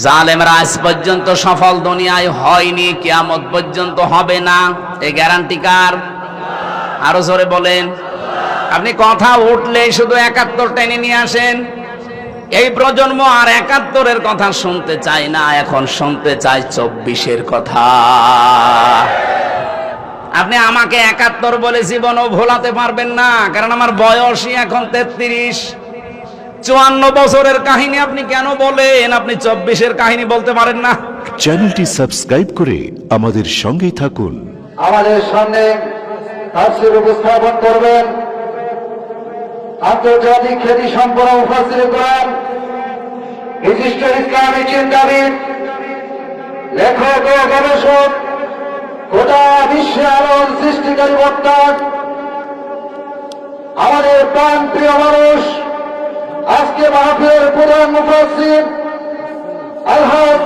জালেমরা আজ পর্যন্ত সফল দুনিয়ায় হয়নি, কিয়ামত পর্যন্ত হবে না। এই গ্যারান্টি কার? আরো জোরে বলেন। আপনি কথা উঠলে শুধু ৭১ টেনে নিয়ে আসেন। এই প্রজন্ম আর ৭১-এর কথা শুনতে চায় না, এখন শুনতে চায় ২৪-এর কথা। আপনি আমাকে ৭১ বলে জীবনও ভোলাতে পারবেন না, কারণ আমার বয়সই এখন ৩৩। ৫৪ বছরের কাহিনী আপনি কেন বলেন? আপনি ২৪-এর কাহিনী বলতে পারেন না। চ্যানেলটি সাবস্ক্রাইব করে আমাদের সঙ্গেই থাকুন। আমাদের সামনে তাফসীর উপস্থাপন করবেন আন্তর্জাতিক খ্যাতি সম্পন্ন মুফাসসিরে কোরআন, বিশিষ্ট ইসলামী চিন্তাবিদ, লেখক ও গবেষক, গোটা বিশ্বে আলোড়ন সৃষ্টিকারী বক্তা, আমাদের প্রাণ প্রিয় মানুষ, আজকে মাহফিলের প্রধান মুফাসসির আলহাজ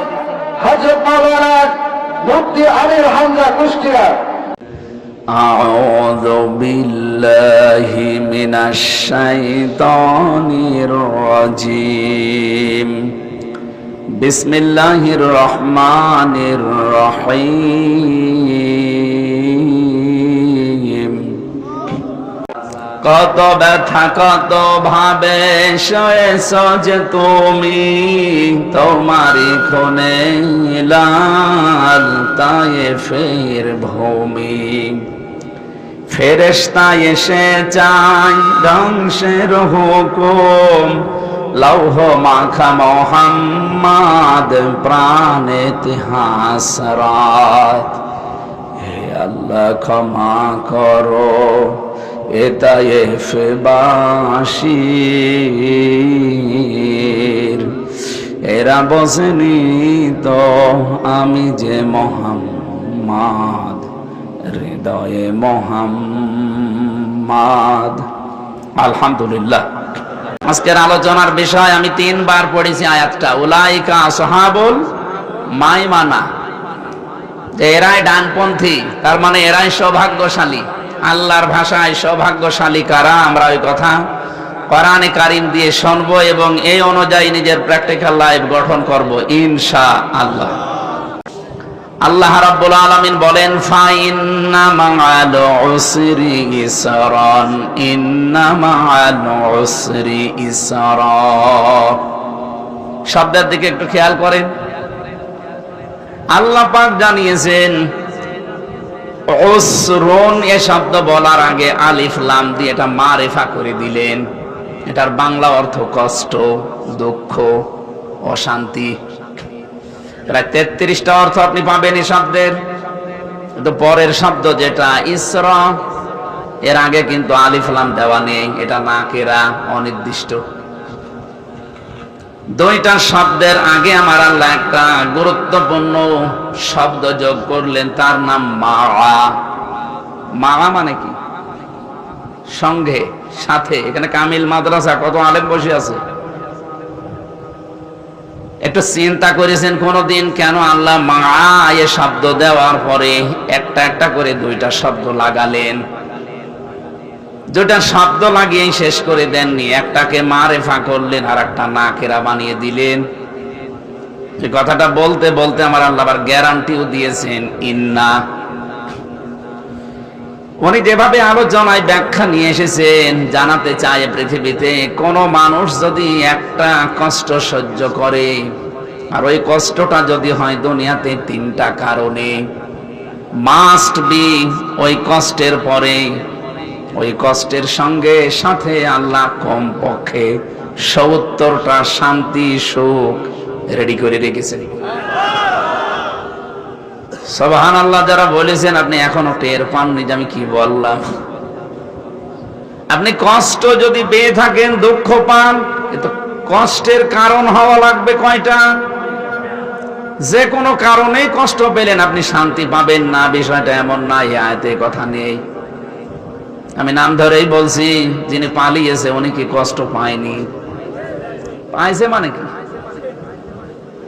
হযরত মাওলানা মুফতি আমির হামজা কুষ্টিয়া। আউযু বিল্লাহি মিনাশ শাইতানির রাজীম। বিসমিল্লাহির রহমানির রহিম। কত ব্যথা কত ভাবে সয়েছ যে তুমি, তোমারই খুনে লাল তায়েফের ভূমি। ফেরেশতা এসে চায় ধ্বংসের হুকুম, লৌহ মাখা মোহাম্মদ প্রাণেতে হাসরাত। হে আল্লাহ ক্ষমা করো এ তায়েফবাসীর, এরা বোঝেনি তো আমি যে মোহাম্মদ, হৃদয়ে মোহাম্মদ। আলহামদুলিল্লাহ। আজকের আলোচনার বিষয় আমি ৩ বার পড়েছি আয়াতটা, উলাইকা আসহাবুল মাইমানা। এরাই ডানপন্থী, তার মানে এরাই সৌভাগ্যশালী। আল্লাহর ভাষায় সৌভাগ্যশালী কারা, আমরা ওই কথা কোরআনে কারীম দিয়ে শুনবো এবং এই অনুযায়ী নিজের প্র্যাকটিক্যাল লাইফ গঠন করব ইনশাআল্লাহ। আল্লাহ রাব্বুল আলামিন বলেন, ফাইন্না মা'আল উসরি ইসরান, ইন্না মা'আল উসরি ইসরা। শব্দের দিকে একটু খেয়াল করেন। আল্লাহ পাক জানিয়েছেন উসরুন, এ শব্দ বলার আগে আলিফ লাম দিয়ে এটা মারিফা করে দিলেন। এটার বাংলা অর্থ কষ্ট, দুঃখ, অশান্তি। প্রায় ৩৩টা অর্থ আপনি পাবেন এই শব্দের। কিন্তু পরের শব্দ যেটা ইসরা, এর আগে কিন্তু আলিফ লাম দেওয়া নেই, এটা নাকেরা, অনির্দিষ্ট। ২টা শব্দের আগে আমার আল্লাহ একটা গুরুত্বপূর্ণ শব্দ যোগ করলেন, তার নাম মাআ। মাআ মানে কি? সঙ্গে, সাথে। এখানে কামিল মাদ্রাসা, কত আলেম বসে আছে। একটু চিন্তা করেছেন কোনদিন কেন আল্লাহ মাআ এ শব্দ দেওয়ার পরে একটা একটা করে ২টা শব্দ লাগালেন? ২টা শব্দ লাগিয়েই শেষ করে দেননি, একটাকে মারেফা করলেন আর একটা নাকেরা বানিয়ে দিলেন। এই কথাটা বলতে বলতে আমার আল্লাহ আবার গ্যারান্টিও দিয়েছেন, ইন্না। উনি যেভাবে আলোচনায় ব্যাখ্যা নিয়ে এসেছেন, জানাতে চায় পৃথিবীতে কোন মানুষ যদি একটা কষ্ট সহ্য করে, আর ওই কষ্টটা যদি হয় দুনিয়াতে ৩টা কারণে, মাস্ট বি ওই কষ্টের পরে, ওই কষ্টের সঙ্গে সাথে আল্লাহ কমপক্ষে ৭০টা শান্তি সুখ রেডি করে রেখেছেন। সুবহানাল্লাহ। যারা বলেছেন আপনি এখনো টের পাননি যে আমি কি বললাম। আপনি কষ্ট যদি পেয়ে থাকেন, দুঃখ পান, তো কষ্টের কারণ হওয়া লাগবে কয়টা? যে কোনো কারণেই কষ্ট পেলেন আপনি শান্তি পাবেন না, বিষয়টা এমন না। এই আয়াতে কথা নেই। আমি নাম ধরেই বলছি, যিনি পালিয়েছে উনি কি কষ্ট পায়নি? পাইছে মানে কি?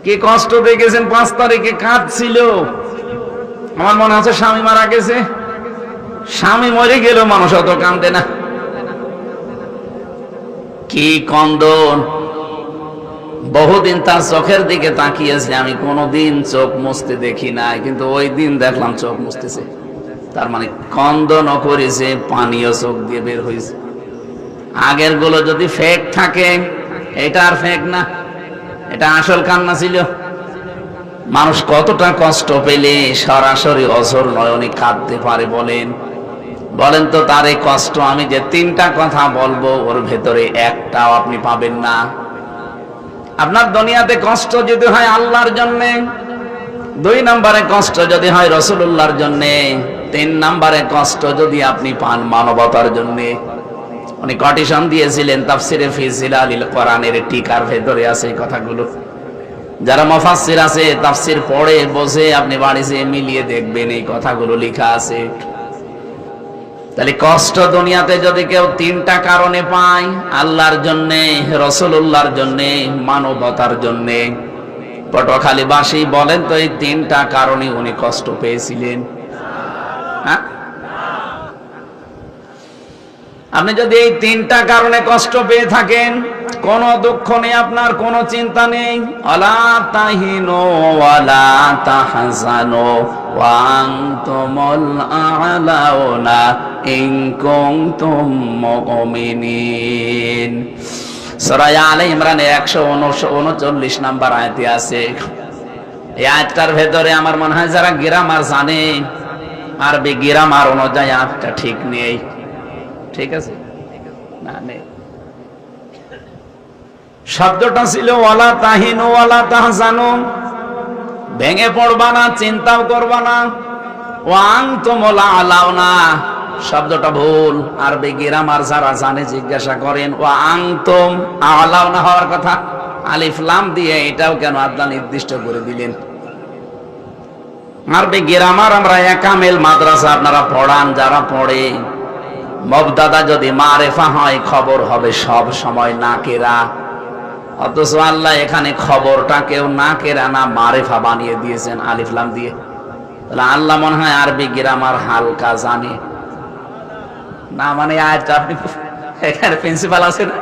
কি কষ্ট দেখেছেন? ৫ তারিখে কাঁদছিল। আমার মনে আছে স্বামী মারা গেছে। স্বামী মরে গেল মানুষ অত কান্দে না। কি কন্দন! বহুদিন তার চোখের দিকে তাকিয়েছে, আমি কোনোদিন চোখ মুছতে দেখি নাই, কিন্তু ওই দিন দেখলাম চোখ মুছতেছে। তার মানে কন্দনও করেছে, পানিও চোখ দিয়ে বের হয়েছে। আগের গুলো যদি ফেক থাকে, এটা আর ফেক না, এটা আসল কান্না ছিল। মানুষ কতটা কষ্ট পেলে সরাসরি অঝোর নয়নে কাঁদতে পারে বলেন? বলেন তো তার এই কষ্ট, আমি যে তিনটা কথা বলবো ওর ভেতরে একটাও আপনি পাবেন না। আপনার দুনিয়াতে কষ্ট যদি হয় আল্লাহর জন্য, 2 নম্বরে কষ্ট যদি হয় রাসূলুল্লাহর জন্য, 3 নম্বরে কষ্ট যদি আপনি পান মানবতার জন্য। উনি কন্ডিশন দিয়েছিলেন তাফসিরে ফি জিলালিল কোরআনের টিকার ভেতরে আছে এই কথাগুলো। যারা মুফাসসির আছে তাফসির পড়ে বসে আপনি বাড়িতে মিলিয়ে দেখবেন এই কথাগুলো লেখা আছে। তাহলে কষ্ট দুনিয়াতে যদি কেউ 3টা কারণে পায়, আল্লাহর জন্য, রাসূলুল্লাহর জন্য, মানবতার জন্য, পটুয়াখালীবাসী বলেন তো এই 3টা কারণে উনি কষ্ট পেয়েছিলেন? হ্যাঁ, আপনি যদি এই 3টা কারণে কষ্ট পেয়ে থাকেন, কোন দুঃখ নেই আপনার, কোন চিন্তা নেই। আলা তাহিনু ওয়ালা তাহজানু ওয়া আনতুমুল আ'লাউনা ইন কুনতুম মুমিনিন। সূরা আলে ইমরানে 139 নম্বর আয়াতে আছে। এই আয়াতটার ভেতরে আমার মনে হয় যারা গ্রামার জানে, আরবি গ্রামার অনুযায়ী আয়াতটা ঠিক নেই। ঠিক আছে না? নেই। শব্দটা ছিল ওয়ালা তাহিনু ওয়ালা তাহজানু, ভেঙে পড়বা না, চিন্তাও করবা না। ওয়া আনতুমুল আ'লাউনা, শব্দটা ভুল। আরবি গ্রামার যারা জানে জিজ্ঞাসা করেন, ওয়া আনতুম আ'লাউনা হওয়ার কথা, আলিফ লাম দিয়ে এটাও কেন আল্লাহ নির্দিষ্ট করে দিলেন? আরবি গ্রামার আমরা একামেল মাদ্রাসা আপনারা পড়ান, যারা পড়ে, মুবতাদা যদি মারেফা হয় খবর হবে সব সময় নাকেরা, অথচ আল্লাহ এখানে খবরটাকেও নাকেরা না মারেফা বানিয়ে দিয়েছেন আলিফ লাম দিয়ে। তাহলে আল্লাহ মনে হয় আরবি গ্রামার হালকা জানে না। মানে আয়াতটা আপনি, এখানে প্রিন্সিপাল আছে না,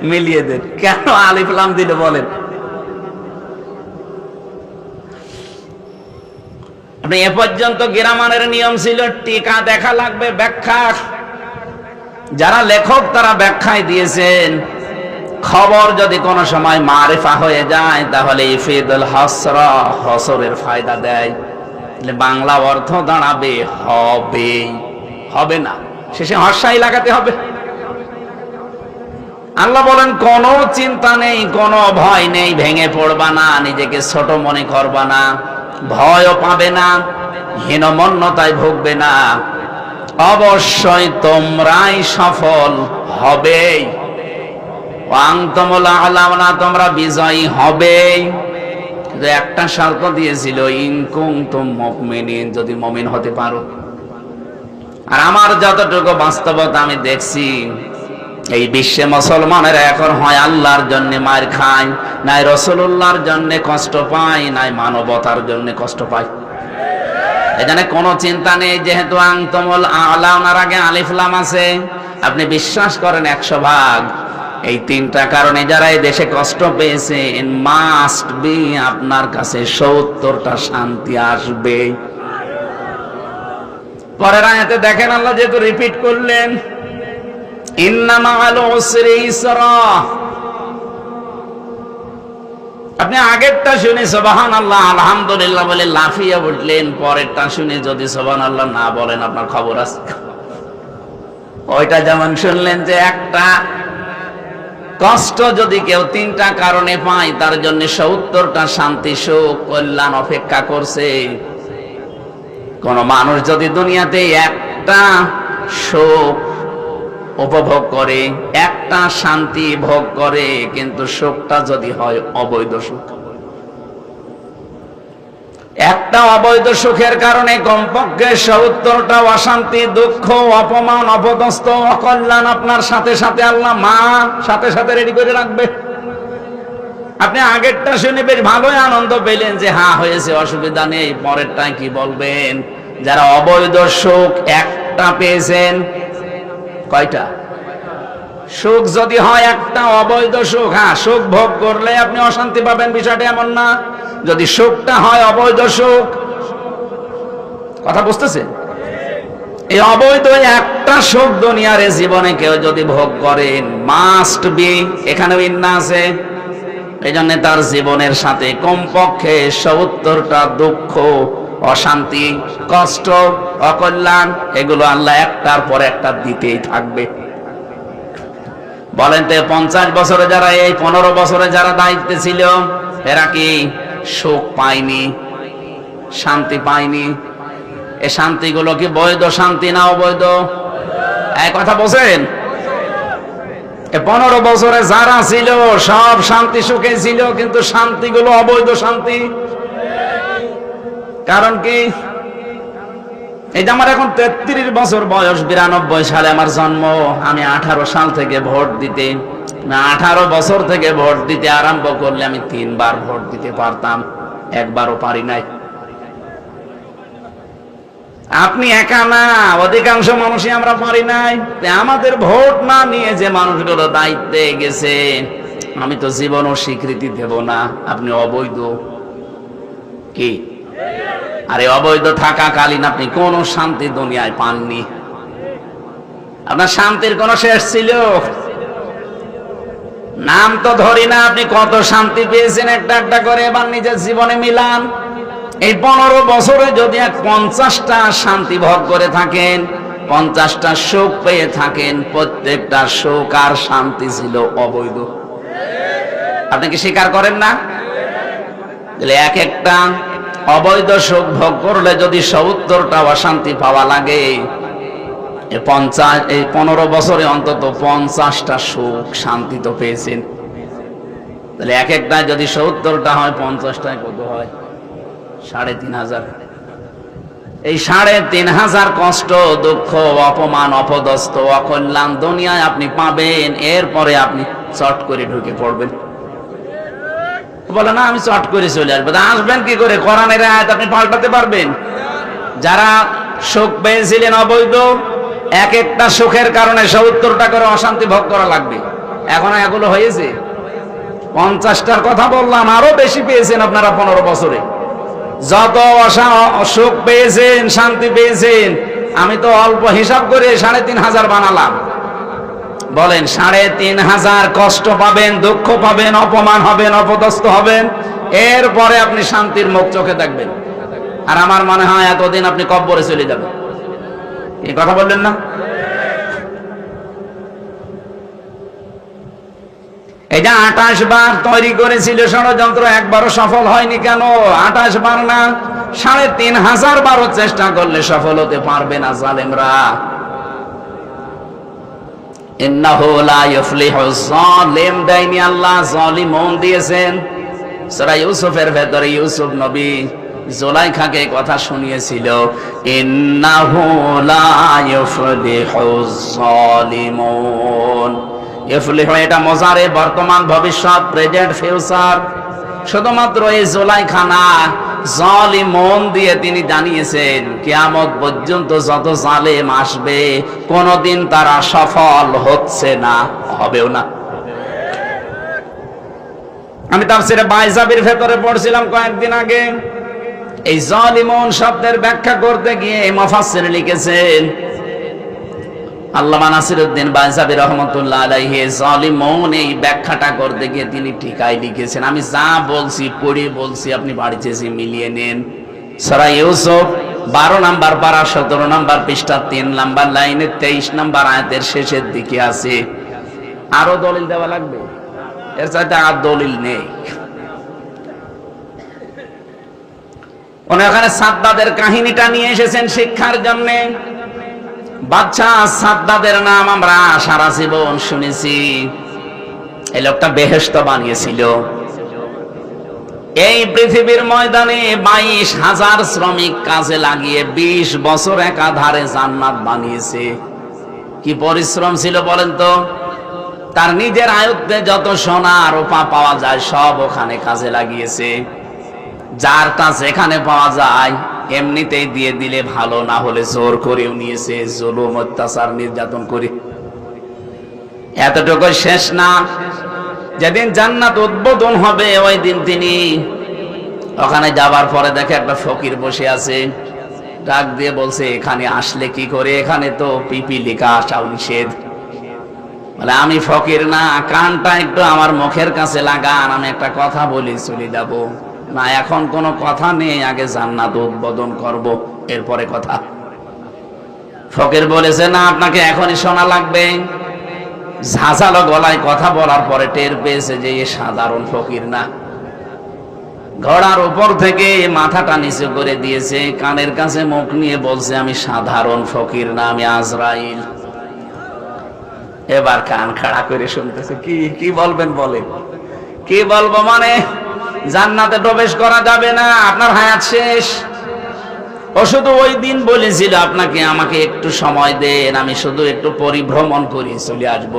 মিলিয়ে দেন, কেন আলিফ লাম দিলে বলেন? আপনি এ পর্যন্ত গ্রামারের নিয়ম ছিল টিকা দেখা লাগবে, ব্যাখ্যা। যারা লেখক তারা ব্যাখ্যায় দিয়েছেন, খবর যদি কোনো সময় মারিফা হয়ে যায় তাহলে ইফিদুল হাসরা, হসরের ফায়দা দেয়। বাংলা অর্থ দাঁড়াবে হবে, হবে না, শেষে হর্ষাই লাগাতে হবে। আল্লাহ বলেন কোনো চিন্তা নেই, কোনো ভয় নেই, ভেঙে পড়বা না, নিজেকে ছোট মনে করবা না, ভয়ও পাবে না, হীনমন্যতায় ভুগবে না, অবশ্যই তোমরাই সফল হবে। তোমরা বিজয়ী হবে। একটা শর্ত দিয়েছিল, ইন কুনতুম মুমিনিন, যদি মুমিন হতে পারো। আর আমার যতটুকু বাস্তবতা আমি দেখছি, এই বিশ্বে মুসলমানেরা এখন হয় আল্লাহর জন্য মার খায়, নাই রাসূলুল্লাহর জন্য কষ্ট পায়, নাই মানবতার জন্য কষ্ট পায়। এখানে কোনো চিন্তা নেই, যেহেতু আনতুমুল আ'লাউনার আগে আলিফ লাম আছে। আপনি বিশ্বাস করেন 100 ভাগ এই 3টা কারণে যারা এই দেশে কষ্ট পেয়েছে, মাস্ট বি আপনার কাছে 70টা শান্তি আসবে। পরের আয়াতে দেখেন আল্লাহ যেহেতু রিপিট করলেন, ইন্না মা'আল উসরি ইসরা। আপনি আগেরটা শুনে সুবহানাল্লাহ আলহামদুলিল্লাহ বলে লাফিয়ে উঠলেন, পরেরটা শুনে যদি সুবহানাল্লাহ না বলেন আপনার খবর আছে। ওইটা যেমন শুনলেন যে একটা কষ্ট যদি কেউ 3টা কারণে পায় তার জন্য 70টা শান্তি, সুখ, কল্যাণ অপেক্ষা করছে। কোন মানুষ যদি দুনিয়াতে একটা সুখ উপভোগ করে, একটা শান্তি ভোগ করে, কিন্তু সুখটা যদি হয় অবৈধ সুখ, একটা অবৈধ সুখের কারণে কমপক্ষে 70টা অশান্তি, দুঃখ, অপমান, অপদস্থ, অকল্যাণ আপনার সাথে সাথে আল্লাহ সাথে সাথে রেডি করে রাখবে। আপনি আগেরটা শুনে বেশ ভালোই আনন্দ পেলেন যে হ্যাঁ হয়েছে, অসুবিধা নেই। পরেরটা কি বলবেন? যারা অবৈধ সুখ একটা পেয়েছেন, কয়টা? সুখ যদি হয় একটা অবৈধ সুখ, হ্যাঁ সুখ ভোগ করলে আপনি অশান্তি পাবেন, বিষয়টা এমন না। যদি সুখটা হয় অবৈধ সুখ, কথা বুঝতেছে, এই অবৈধ একটা সুখ দুনিয়ার জীবনে কেউ যদি ভোগ করেন, মাস্ট বি, এখানে ইন্না আছে, এই জন্য তার জীবনের সাথে কমপক্ষে ৭০টা দুঃখ, অশান্তি, কষ্ট, অকল্যাণ, এগুলো আল্লাহ একটার পর একটা দিতেই থাকবে। বলেন তো 50 বছরে যারা, এই 15 বছরে যারা দায়িত্বে ছিল, এরা কি সুখ পায়নি, শান্তি পায়নি? এই শান্তিগুলো কি বৈধ শান্তি না অবৈধ? এক কথা বলছেন, 15 বছরে যারা ছিল সব শান্তি সুখে ছিল, কিন্তু শান্তিগুলো অবৈধ শান্তি। কারণ কি? এই যে আমার এখন 33 বছর বয়স, 92 সালে আমার জন্ম, আমি 18 সাল থেকে ভোট দিতে, 18 বছর থেকে ভোট দিতে আরম্ভ করলে আমি 3 বার ভোট দিতে পারতাম, একবারও পারি নাই। আপনি একা না, অধিকাংশ মানুষই আমরা পারি নাই। আমাদের ভোট না নিয়ে যে মানুষগুলো দায়িত্বে গেছে, আমি তো জীবনও স্বীকৃতি দেব না আপনি অবৈধ। কি আরে অবৈধ থাকাকালীন আপনি কোন শান্তি দুনিয়ায় পাননি? আপনার শান্তির কোন শেষ ছিল? নাম তো ধরি না, আপনি কত শান্তি পেয়েছেন একটা একটা করে, এবার নিজের জীবনে মিলান। এই 15 বছরে যদি 50টা শান্তি ভোগ করে থাকেন, 50টা সুখ পেয়ে থাকেন, প্রত্যেকটা সুখ আর শান্তি ছিল অবৈধ। আপনি কি স্বীকার করেন না? এক একটা অবৈধ সুখ ভোগ করলে যদি ৭০টা অশান্তি পাওয়া লাগে, এই 15 বছরে অন্তত 50টা সুখ শান্তি তো পেয়েছেন। তাহলে এক একটা যদি ৭০টা হয়, 50টায় কত হয়? ৩,৫০০। এই ৩,৫০০ কষ্ট, দুঃখ, অপমান, অপদস্থ, অকল্যাণ দুনিয়ায় আপনি পাবেন, এরপরে আপনি চট করে ঢুকে পড়বেন। বলে না আমি চট করে চলে আসবো, আসবেন কি করে? কোরআনের আয়াত আপনি পাল্টাতে পারবেন? যারা সুখ পেয়েছিলেন অবৈধ, এক একটা সুখের কারণে ৭০টা করে অশান্তি ভোগ করা লাগবে। এখন এগুলো হয়েছে? 50টার কথা বললাম, আরো বেশি পেয়েছেন আপনারা 15 বছরে। যত সুখ পেয়েছেন, শান্তি পেয়েছেন, আমি তো অল্প হিসাব করে ৩,৫০০ বানালাম। বলেন ৩,৫০০ কষ্ট পাবেন, দুঃখ পাবেন, অপমান হবেন, অপদস্থ হবেন, এরপরে আপনি শান্তির মুখ চোখে দেখবেন। আর আমার মনে হয় এতদিন আপনি কব্বরে চলে যাবেন। এই কথা বললেন না? এই যে 28 বার তৈরি করেছিল ষড়যন্ত্র, একবারও সফল হয়নি কেন? 28 বার না, ৩,৫০০ বারও চেষ্টা করলে সফল হতে পারবে না জালেমরা। ইন্নাহু লা ইফলিহুজ জালিম দেয়নি আল্লাহ, জালিমুন দিয়েছেন। সূরা ইউসুফের ভেতরে ইউসুফ নবী জুলাইখাকে কথা শুনিয়েছিল, ইন্নাহু লা ইফলিহুজ জালিমুন। ইফলিহু এটা মুজারে, বর্তমান, ভবিষ্যৎ, প্রেজেন্ট, ফিউচার। শুধুমাত্র এই জুলাইখা না, জালিমুন দিয়ে তিনি জানিয়েছেন কিয়ামত পর্যন্ত যত জালেম আসবে কোনদিন তারা সফল হচ্ছে না, হবেও না। আমি তাফসীরে বাইজাবির ভেতরে পড়ছিলাম কয়েকদিন আগে, এই জালিমুন শব্দের ব্যাখ্যা করতে গিয়ে মুফাসসির লিখেছেন, আল্লামা নাসিরউদ্দিন বাইজাবি রহমাতুল্লাহ আলাইহি, জালিমুন এই ব্যাখ্যাটা করতে গিয়ে তিনি ঠিকাই লিখেছেন। আমি যা বলছি পড়ে বলছি, আপনি বাড়িতে এসে মিলিয়ে নেন। সূরা ইউসুফ 12 নম্বর পারা 17 নম্বর পৃষ্ঠা 3 নম্বর লাইনে 23 নম্বর আয়াতের শেষের দিকে আছে। আরো দলিল দেওয়া লাগবে? এর চাইতে আর দলিল নেই। ওখানে সাদ্দাদের কাহিনীটা নিয়ে এসেছেন শিক্ষার জন্য। বাদশা সাদ্দাদের নাম আমরা সারা জীবন শুনেছি। এই লোকটা বেহেশত বানিয়েছিল। এই পৃথিবীর ময়দানে 22,000 শ্রমিক কাজে লাগিয়ে 20 বছর একাধারে জান্নাত বানিয়েছে। কি পরিশ্রম ছিল বলেন তো? তার নিজের আয়ত্তে যত সোনা রূপা পাওয়া যায় সব ওখানে কাজে লাগিয়েছে। যারটা যেখানে পাওয়া যায় এমনিতেই দিয়ে দিলে ভালো, না হলে জোর করেও নিয়েছে, জুলুম, অত্যাচার, নির্যাতন করে। এতটুকু শেষ না, যেদিন জান্নাত উদ্বোধন হবে ওই দিন তিনি ওখানে যাবার পরে দেখে একটা ফকির বসে আছে, ডাক দিয়ে বলছে এখানে আসলে কি করে, এখানে তো পিপিলিকা আসাও নিষেধ। বলে আমি ফকির না, কানটা একটু আমার মুখের কাছে লাগান, আমি একটা কথা বলি চলে যাব। না এখন কোনো কথা নেই, আগে জান্নাত উদ্বোধন করব, এরপরে কথা। ফকির বলেছে না আপনাকে এখনই শোনা লাগবে। ঝাঁঝালো গলায় কথা বলার পরে টের পেয়েছে যে এ সাধারণ ফকির না। ঘোড়ার উপর থেকে মাথাটা নিচু করে দিয়েছে, কানের কাছে মুখ নিয়ে বলছে আমি সাধারণ ফকির না, আমি আজরাইল। এবার কান খাড়া করে শুনতেছে, কি কি বলবেন বলেন। কি বলবো মানে জান্নাতে প্রবেশ করা যাবে না, আপনার হায়াত শেষ। ও শুধু ওই দিন বলেছিল আপনাকে আমাকে একটু সময় দেন, আমি শুধু একটু পরিভ্রমণ করি চলে আসব,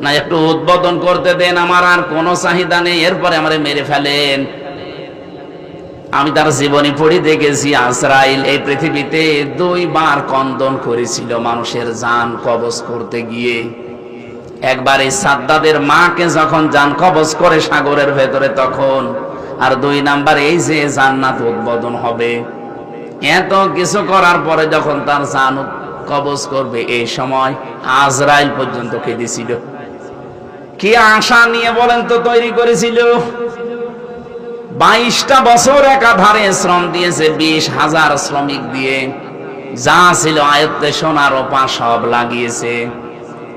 না একটু উদ্বোধন করতে দেন, আমার আর কোনো চাহিদা নেই, এরপরে আমারে মেরে ফেলেন। আমি তার জীবনী পড়ে দেখেছি আজরাইল এই পৃথিবীতে 2 বার কন্দন করেছিল মানুষের জান কবজ করতে গিয়ে। একবার এই সাদ্দাদের মাকে যখন জান কবজ করে সাগরের ভেতরে তখন, আর 2 নাম্বার এই যে জান্নাত উদ্বোধন হবে। এত কিছু করার পরে যখন তার জান কবজ করবে এই সময় আজরাইল পর্যন্ত কেঁদেছিল। কি আশা নিয়ে বলেন তো তৈরি করেছিল। 22টা বছর একাধারে শ্রম দিয়েছে, 20,000 শ্রমিক দিয়ে, যা ছিল আয়ত্তে সোনা রূপা সব লাগিয়েছে,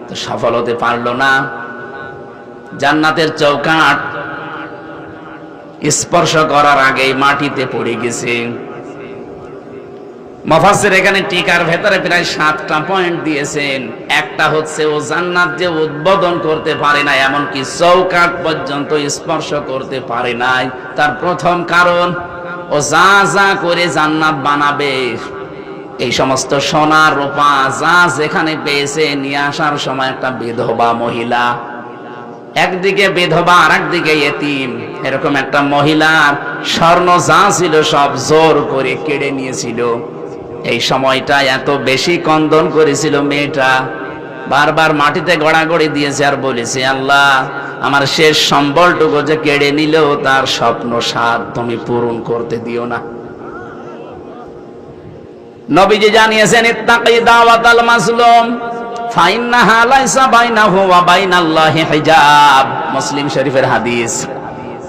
তো সফল হতে পারলো না। জান্নাতের চৌকাঠ স্পর্শ করার আগেই মাটিতে পড়ে গেছে। মুফাসসির এখানে টিকার ভেতরে প্রায় 7টা পয়েন্ট দিয়েছেন। একটা হচ্ছে ও জান্নাত যে উদ্বোধন করতে পারে না, এমনকি চৌকাঠ পর্যন্ত স্পর্শ করতে পারে নাই, তার প্রথম কারণ ও যা যা করে জান্নাত বানাবে এই সমস্ত সোনা রূপা যা যেখানে পেয়েছে নিয়ে আসার সময় একটা বিধবা মহিলা, একদিকে বিধবা আর একদিকে এতিম, এরকম একটা মহিলার স্বর্ণ যা ছিল সব জোর করে কেড়ে নিয়েছিল। এই সময়টা এত বেশি কন্দন করেছিল মেয়েটা, বারবার মাটিতে গড়াগড়ি দিয়েছে আর বলেছে আল্লাহ আমার শেষ সম্বলটুকু যে কেড়ে নিল তার স্বপ্ন সাধ তুমি পূরণ করতে দিও না। নবীজি জানিয়েছেন ইত্তাকি দাওয়াতাল মাজলুম ফাইন্নাহা লাইসা বাইনাহু ওয়া বাইনাল্লাহি হিজাব, মুসলিম শরীফের হাদিস।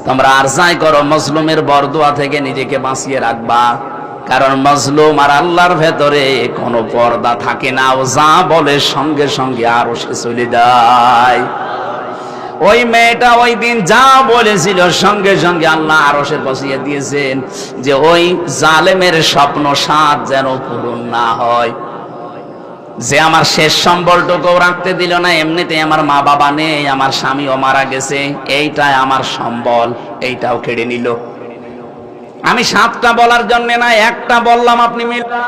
তোমরা আরজাই করো মজলুমের বরদোয়া থেকে নিজেকে বাঁচিয়ে রাখবা, কারণ মজলুম আর আল্লাহর ভেতরে কোনো পর্দা থাকে না, ও যা বলে সঙ্গে সঙ্গে আরো সে চলে যায়। ওই মেয়েটা ওই দিন যা বলেছিল সঙ্গে সঙ্গে আল্লাহ আরশের বসিয়ে দিয়েছেন যে ওই জালেমের স্বপ্ন সাধ যেন পূরণ না হয়। যে আমার শেষ সম্বলটুকু রাখতে দিল না, এমনিতে আমার মা বাবা নেই, আমার স্বামীও মারা গেছে, এইটাই আমার সম্বল, এইটাও কেড়ে নিল। আমি 7টা বলার জন্য না, একটা বললাম, আপনি মিললা।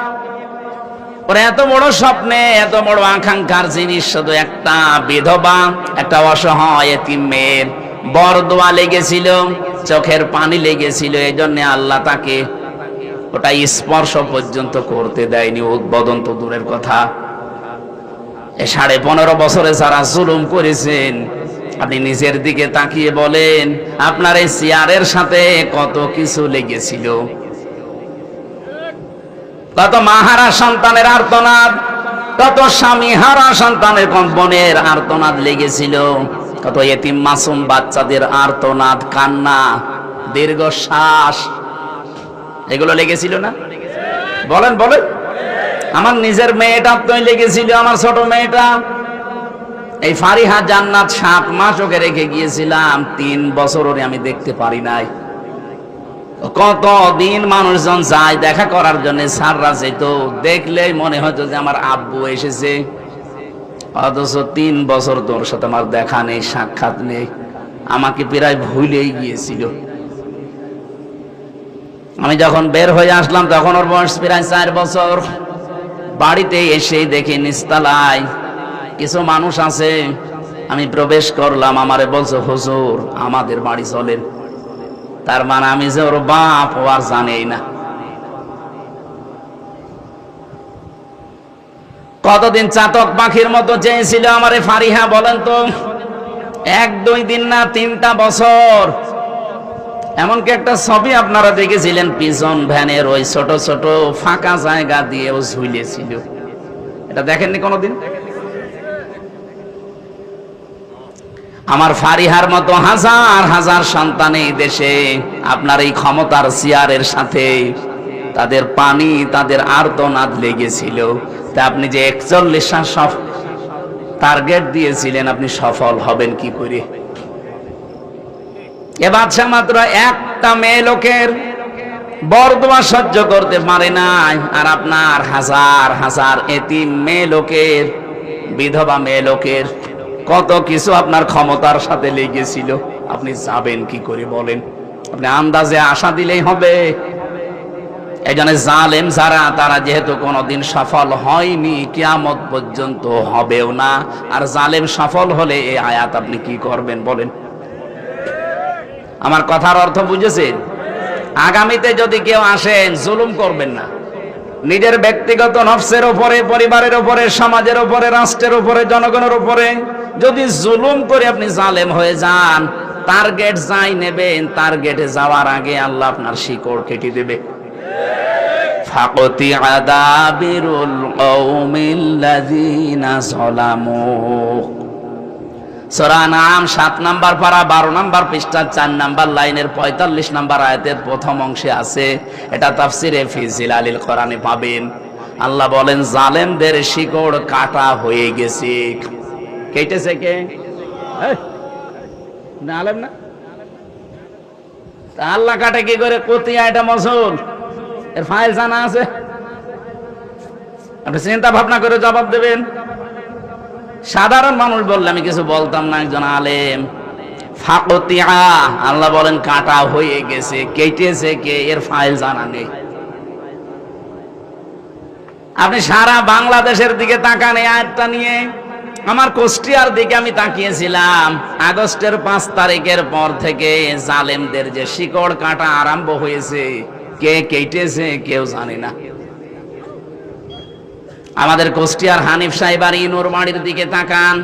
ওর এত বড় স্বপ্নে এত বড় আকাঙ্ক্ষার জিনিস শুধু একটা বিধবা, একটা অসহায় এতিম মেয়ের বরদোয়া লেগেছিল, চোখের পানি লেগেছিল, এই জন্য আল্লাহ তাকে ওটা স্পর্শ পর্যন্ত করতে দেয়নি, উদ্বোধন তো দূরের কথা। 15.5 বছরে যারা জুলুম করেছেন, আপনি নিজের দিকে তাকিয়ে বলেন আপনার এই চেয়ারের সাথে কত কিছু লেগেছিল, কত মাহারা সন্তানের আর্তনাদ, কত স্বামী হারা সন্তানের কম্পনের আর্তনাদ লেগেছিল, কত এতিম মাসুম বাচ্চাদের আর্তনাদ, কান্না, দীর্ঘশ্বাস, এগুলো লেগেছিল না? বলেন বলেন। আমার নিজের মেয়েটা তো লেগেছিল, আমার ছোট মেয়েটা। এই ফারিহা জান্নাত 7 মাস ওকে রেখে গিয়েছিলাম, 3 বছর ওরে আমি দেখতে পারি নাই। কতদিন মানুষজন যায় দেখা করার জন্য, সাররা যেত, দেখলেই মনে হতো যে আমার আব্বু এসেছে, অথচ 3 বছর তোর সাথে আমার দেখা নেই, সাক্ষাৎ নেই, আমাকে প্রায় ভুলেই গিয়েছিল। আমি যখন বের হয়ে আসলাম তখন ওর বয়স প্রায় 4 বছর। বাড়িতে এসে দেখি নিচতলায় কিছু মানুষ আছে, আমি প্রবেশ করলাম, আমারে বলছে হুজুর আমাদের বাড়ি চলেন। তার মানে আমি যে ওর বাপ ও আর জানেই না। কতদিন চাতক পাখির মতো চেয়েছিল আমারে ফারিহা, বলেন তো? 1-2 দিন না, 3টা বছর। এমনকি একটা ছবি আপনারা দেখেছিলেন, পিছন ভ্যানের ওই ছোট ছোট ফাঁকা জায়গা দিয়েও ঝুলেছিল। এটা দেখেননি কোনোদিন? আমার ফারিহার মতো হাজার হাজার সন্তান এই দেশে আপনার এই ক্ষমতার চেয়ারের সাথে তাদের পানি, তাদের আর্তনাদ লেগেছিল। তা আপনি যে 41টা টার্গেট দিয়েছিলেন, আপনি সফল হবেন কি করে? এ বাদশা মাত্র একটা মেয়ে লোকের বরদোয়া সহ্য করতে পারে নাই, আর আপনার হাজার হাজার এতিম মেয়ে লোকের, বিধবা মেয়ে লোকের কত কিছু আপনার ক্ষমতার সাথে লেগেছিল। আপনি যাবেন কি করে বলেন? আপনি আন্দাজে আশা দিলেই হবে। এই জন্য জালেম যারা, তারা যেহেতু কোনোদিন সফল হয়নি, কিয়ামত পর্যন্ত হবেও না। আর জালেম সফল হলে এই আয়াত আপনি কি করবেন বলেন? আমার কথার অর্থ বুঝেছেন? আগামীতে যদি কেউ আসেন, জুলুম করবেন না। নিজের ব্যক্তিগত নফসের উপরে, পরিবারের উপরে, সমাজের উপরে, রাষ্ট্রের উপরে, জনগণের উপরে যদি জুলুম করে আপনি জালেম হয়ে যান, টার্গেট যাই নেবেন, টার্গেটে যাওয়ার আগে আল্লাহ আপনার শিকড় কেটে দেবে। ফাকতি আদাবিরুল কওমিল্লাযিনা যালামু। সূরা নাম 7 নম্বর পারা 12 নম্বর পৃষ্ঠা 4 নম্বর লাইনের 45 নম্বর আয়াতের প্রথম অংশে আছে। এটা তাফসিরে ফি জিলালিল কোরআনে পাবেন। আল্লাহ বলেন, জালেমদের শিকড় কাটা হয়ে গেছে। কেটেছে কে? না আলেম না, তা আল্লাহ কাটে কি করে? কতিয়া এটা মসুল, এর ফাইল জানা আছে? আপনি চিন্তা ভাবনা করে জবাব দেবেন। সাধারণ মানুষ বললে আমি কিছু বলতাম না। একজন আলেম, ফাকতিয়া, আল্লাহ বলেন কাটা হয়ে গেছে। কেটেছে কে? এর ফাইল জানা নেই। আপনি সারা বাংলাদেশের দিকে তাকান এই আয়াতটা নিয়ে। আমার কুষ্টিয়ার দিকে আমি তাকিয়েছিলাম। আগস্টের 5 তারিখের পর থেকে জালেমদের যে শিকড় কাটা আরম্ভ হয়েছে, কে কেটেছে কেউ জানে না। আমাদের কুষ্টিয়ার হানিফ সাহেবার ইনুর বাড়ির দিকে তাকান,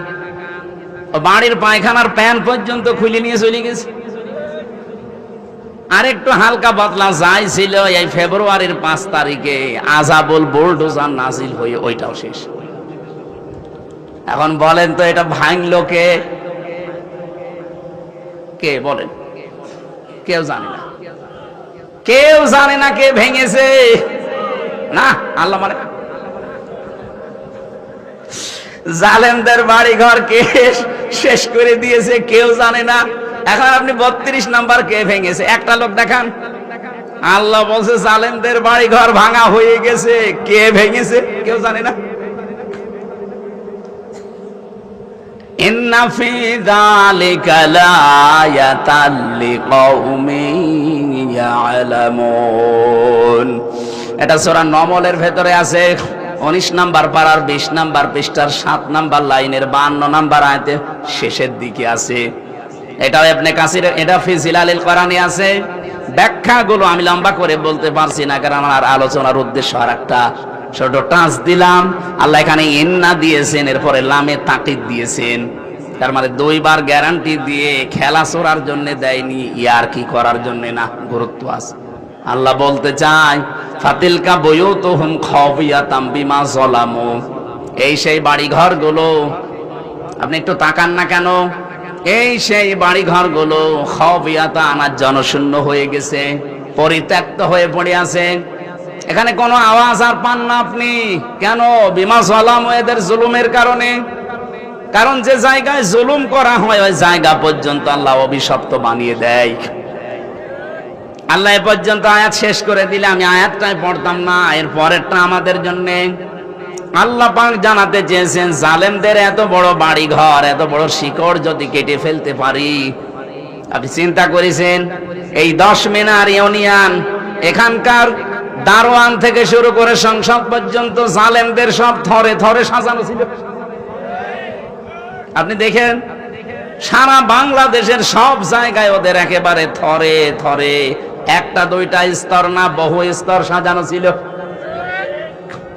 বাড়ির পায়খানার প্যান পর্যন্ত খুলে নিয়ে চলে গেছে। আর একটু হালকা পাতলা যাই ছিল, এই ফেব্রুয়ারির 5 তারিখে আযাবুল বুলডোজার নাজিল হয়ে ওইটাও শেষ। এখন বলেন তো, এটা ভাঙলো কে? কে বলেন? কেউ জানে না। কেউ জানে না কে ভেঙেছে। না, আল্লাহ মানে জালেমদের বাড়ি ঘর কে শেষ করে দিয়েছে কেউ জানে না। এখন আপনি 32 নাম্বার কে ভেঙেছে? একটা লোক দেখান। আল্লাহ বলছে জালেমদের বাড়ি ঘর ভাঙা হয়ে গেছে, কে ভেঙেছে কেউ জানে না। ইন্না ফি যালিকা লায়াতাল লিকাউমিন ইয়ালামুন। এটা সূরা নমলের ভেতরে আছে, 19 নাম্বার পারার 20 নাম্বার পৃষ্ঠার 7 নাম্বার লাইনের 52 নাম্বার আয়াতের শেষের দিকে আছে। এটাও ইবনে কাসিরের, এটা ফি জিলালিল কোরআনে আছে। ব্যাখ্যাগুলো আমি লম্বা করে বলতে পারছি না, কারণ আমার আলোচনার উদ্দেশ্য আরেকটা। ছোট টাচ দিলাম। আল্লাহ এখানে ইন্না দিয়েছেন, এরপরে লামে তাকিদ দিয়েছেন। তার মানে 2 বার গ্যারান্টি দিয়ে খেলা চোরার জন্য দেয়নি, ইয়ার কি করার জন্য না, গুরুত্ব আছে। আল্লাহ বলতে চায়, ফাতিলকা বুয়ুতুহুম খাবিয়াতাম বিমা যালামু। এই সেই বাড়ি ঘরগুলো, আপনি একটু তাকান না কেন? এই সেই বাড়ি ঘরগুলো খাবিয়াতা, আনার জনশূন্য হয়ে গেছে, পরিত্যক্ত হয়ে পড়ে আছে। এখানে কোনো আওয়াজ আর পান না আপনি। কেন? বিমা যালামু, এদের জুলুমের কারণে। কারণ যে জায়গায় জুলুম করা হয়, ওই জায়গা পর্যন্ত আল্লাহ অভিশপ্ত বানিয়ে দেয়। আল্লাহ এ পর্যন্ত আয়াত শেষ করে দিলে আমি আয়াতটাই পড়তাম না, এর পরেরটা আমাদের জন্য। আল্লাহ পাক জানাতে চেয়েছেন, জালেমদের এত বড় বাড়ি ঘর, এত বড় শিকড় যদি কেটে ফেলতে পারি। আপনি চিন্তা করেছেন, এই 10 মিনার ইউনিয়ন, এখানকার দারোয়ান থেকে শুরু করে সংসদ পর্যন্ত জালেমদের সব থরে থরে সাজানো ছিল। আপনি দেখেন, সারা বাংলাদেশের সব জায়গায় ওদের একেবারে থরে থরে, 1টা 2টা স্তর না, বহু স্তর সাজানো ছিল।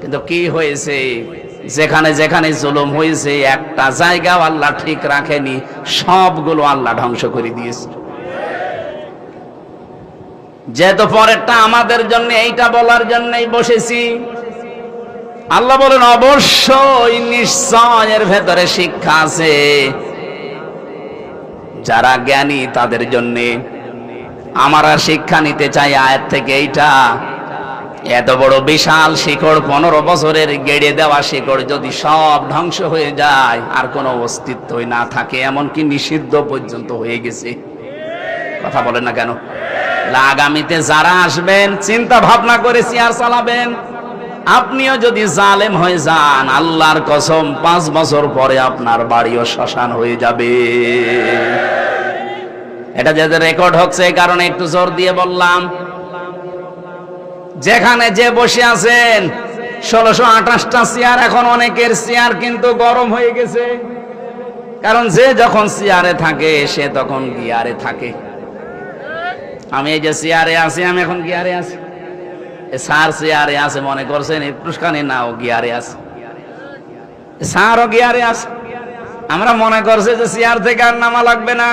কিন্তু কি হয়েছে? যেখানে যেখানে জুলুম হয়েছে একটা জায়গাও আল্লাহ ঠিক রাখেনি, সবগুলো আল্লাহ ধ্বংস করে দিয়েছে। যেহেতু পরেরটা আমাদের জন্য, এইটা বলার জন্যই বসেছি। আল্লাহ বলেন অবশ্যই নিশ্চয় এর ভেতরে শিক্ষা আছে যারা জ্ঞানী তাদের জন্য। আমরা শিক্ষা নিতে চাই আয়াত থেকে এইটা, এত বড় বিশাল শিকড়, 15 বছরের গেড়ে দেওয়া শিকড় যদি সব ধ্বংস হয়ে যায় আর কোনো অস্তিত্বই না থাকে, এমনকি নিষিদ্ধ পর্যন্ত হয়ে গেছে, কথা বলেন না কেন? আগামীতে যারা আসবেন চিন্তা ভাবনা করে চেয়ার চালাবেন। আপনিও যদি জালেম হয়ে যান, আল্লাহর কসম 5 বছর পরে আপনার বাড়িও শ্মশান হয়ে যাবে। এটা যাতে রেকর্ড হচ্ছে এই কারণে একটু জোর দিয়ে বললাম। যেখানে যে বসে আছেন 1628টা চেয়ার, এখন অনেকের চেয়ার কিন্তু গরম হয়ে গেছে, কারণ যে যখন চেয়ারে থাকে সে তখন গিয়ারে থাকে। আমি এই যে চেয়ারে আছি, আমি এখন গিয়ারে আছি। স্যার চেয়ারে আছে মনে করছেন একটুখানি না, ও গিয়ারে আছে, স্যারও গিয়ারে আছে। আমরা মনে করছি যে চেয়ার থেকে আর নামা লাগবে না,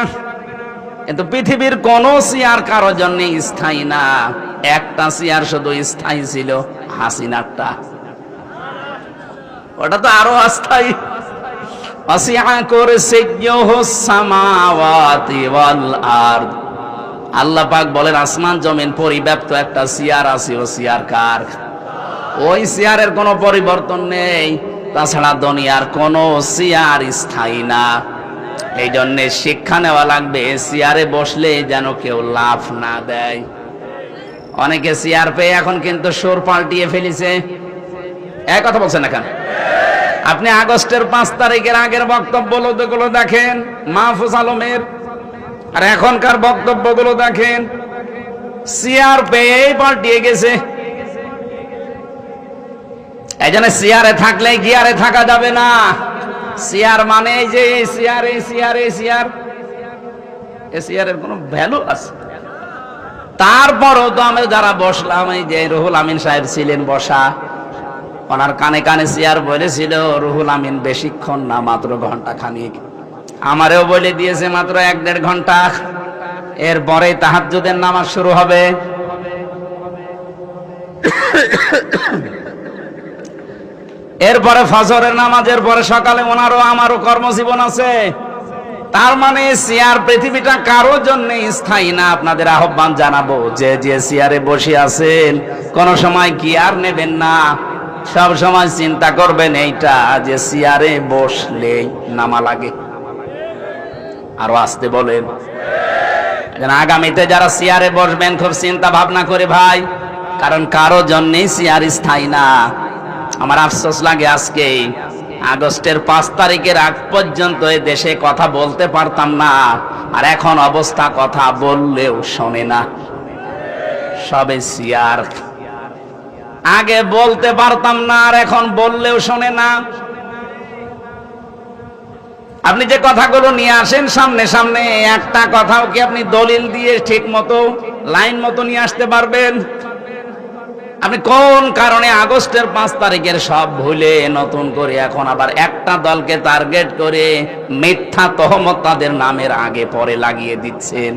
কিন্তু পৃথিবীর কোন চেয়ার কারোর জন্য স্থায়ী না। একটা চেয়ার শুধু স্থায়ী ছিল, হাসিনারটা, ওটা তো আরো অস্থায়ী। আল্লাহ পাক বলেন আসমান জমিন পরিব্যাপ্ত একটা চেয়ার আছে, ও চেয়ার কার? ওই চেয়ারের কোনো পরিবর্তন নেই। তাছাড়া দুনিয়ার কোনো চেয়ার স্থায়ী না। এই জন্যে শিক্ষা নেওয়া লাগবে, চেয়ারে বসলে যেন কেউ লাফ না দেয়। অনেকে চেয়ার পেয়ে এখন কিন্তু সুর পাল্টিয়ে ফেলেছে। এক কথা বলছেন না কেন? আপনি আগস্টের 5 তারিখের আগের বক্তব্যগুলো দেখেন, মাহফুজ আলমের, আর এখনকার বক্তব্যগুলো দেখেন, চেয়ার পেয়েই পাল্টিয়ে গেছে। এই জন্য চেয়ারে থাকলে গিয়ারে থাকা যাবে না। চেয়ার মানে যে চেয়ার, এই চেয়ার, এই চেয়ার, এই চেয়ারের কোনো ভ্যালু আছে। তারপরও তো আমরা যারা বসলাম, এই যে রুহুল আমিন সাহেব ছিলেন বসা, ওনার কানে কানে চেয়ার বলেছিল রুহুল আমিন বেশিক্ষণ না, মাত্র ঘন্টা খানিক। আমারেও বলে দিয়েছে মাত্র 1-1.5 ঘন্টা, এরপরে তাহাজ্জুদের নামাজ শুরু হবে। এরপরে ফজরের নামাজের পরে সকালে ওনারও আমারও কর্মজীবন আছে। তার মানে চেয়ার পৃথিবীটা কারো জন্য স্থায়ী না। আপনাদের আহ্বান জানাবো, যে যে চেয়ারে বসে আছেন কোন সময় কি আর নেবেন না, সব সময় চিন্তা করবেন এইটা যে চেয়ারে বসলে নামা লাগে। আরো আসতে বলেন। আগামীতে যারা চেয়ারে বসবেন খুব চিন্তা ভাবনা করে ভাই, কারণ কারো জন্যই চেয়ার স্থায়ী না। আমার আফসোস লাগে আজকে আগস্টের 5 তারিখের আগ পর্যন্ত এই দেশে কথা বলতে পারতাম না, আর এখন অবস্থা কথা বললেও শোনে না, সবে চেয়ার। আগে বলতে পারতাম না, আর এখন বললেও শোনে না। আপনি যে কথাগুলো নিয়ে আসেন সামনে সামনে, একটা কথাও কি আপনি দলিল দিয়ে ঠিক মতো লাইন মতো নিয়ে আসতে পারবেন? আপনি কোন কারণে আগস্টের 5 তারিখের সব ভুলে নতুন করে এখন আবার একটা দলকে টার্গেট করে মিথ্যা তহমত তাদের নামের আগে পরে লাগিয়ে দিচ্ছেন?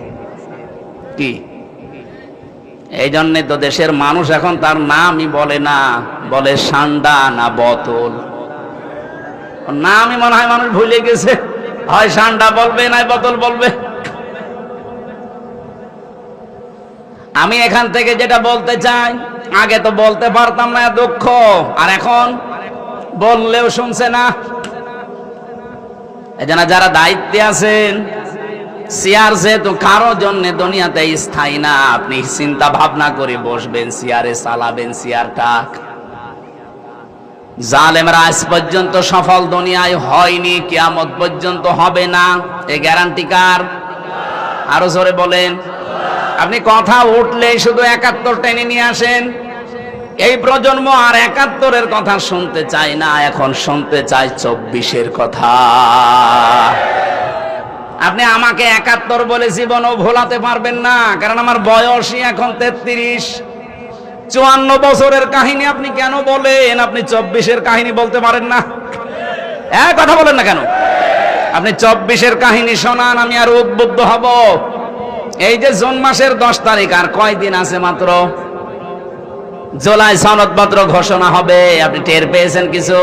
কি এই জন্য তো দেশের মানুষ এখন তার নামই বলে না, বলে সান্ডা না বোতল। নামই মনে হয় মানুষ ভুলে গেছে, হয় সান্ডা বলবে না বোতল বলবে। আমি এখান থেকে যেটা বলতে চাই, আগে তো বলতে পারতাম না, দুঃখ, আর এখন বললেও শুনছে না। এজন্য যারা দায়িত্বে আছেন, চেয়ার যেহেতু কারো জন্য দুনিয়াতে স্থায়ী না, আপনি চিন্তা ভাবনা করে বসবেন, চেয়ারে চালাবেন চেয়ারটা। জালেমরা আজ পর্যন্ত সফল দুনিয়ায় হয়নি, কিয়ামত পর্যন্ত হবে না, এই গ্যারান্টি কার? আরো জোরে বলেন। আপনি কথা উঠলেই শুধু 71 টেনে নিয়ে আসেন। এই প্রজন্ম আর 71-এর কথা শুনতে চায় না, এখন শুনতে চায় 24-এর কথা। আপনি আমাকে 71 বলে জীবনও ভোলাতে পারবেন না, কারণ আমার বয়সই এখন 33। 54 বছরের কাহিনী আপনি কেন বলেন? আপনি 24-এর কাহিনী বলতে পারেন না? কথা বলেন না কেন? আপনি 24-এর কাহিনী শোনান, আমি আর উদ্বুদ্ধ হব। এই যে জুন মাসের 10 তারিখ, আর কয়দিন আছে মাত্র? জুলাই সনদপত্র ঘোষণা হবে। আপনি টের পেয়েছেন কিছু?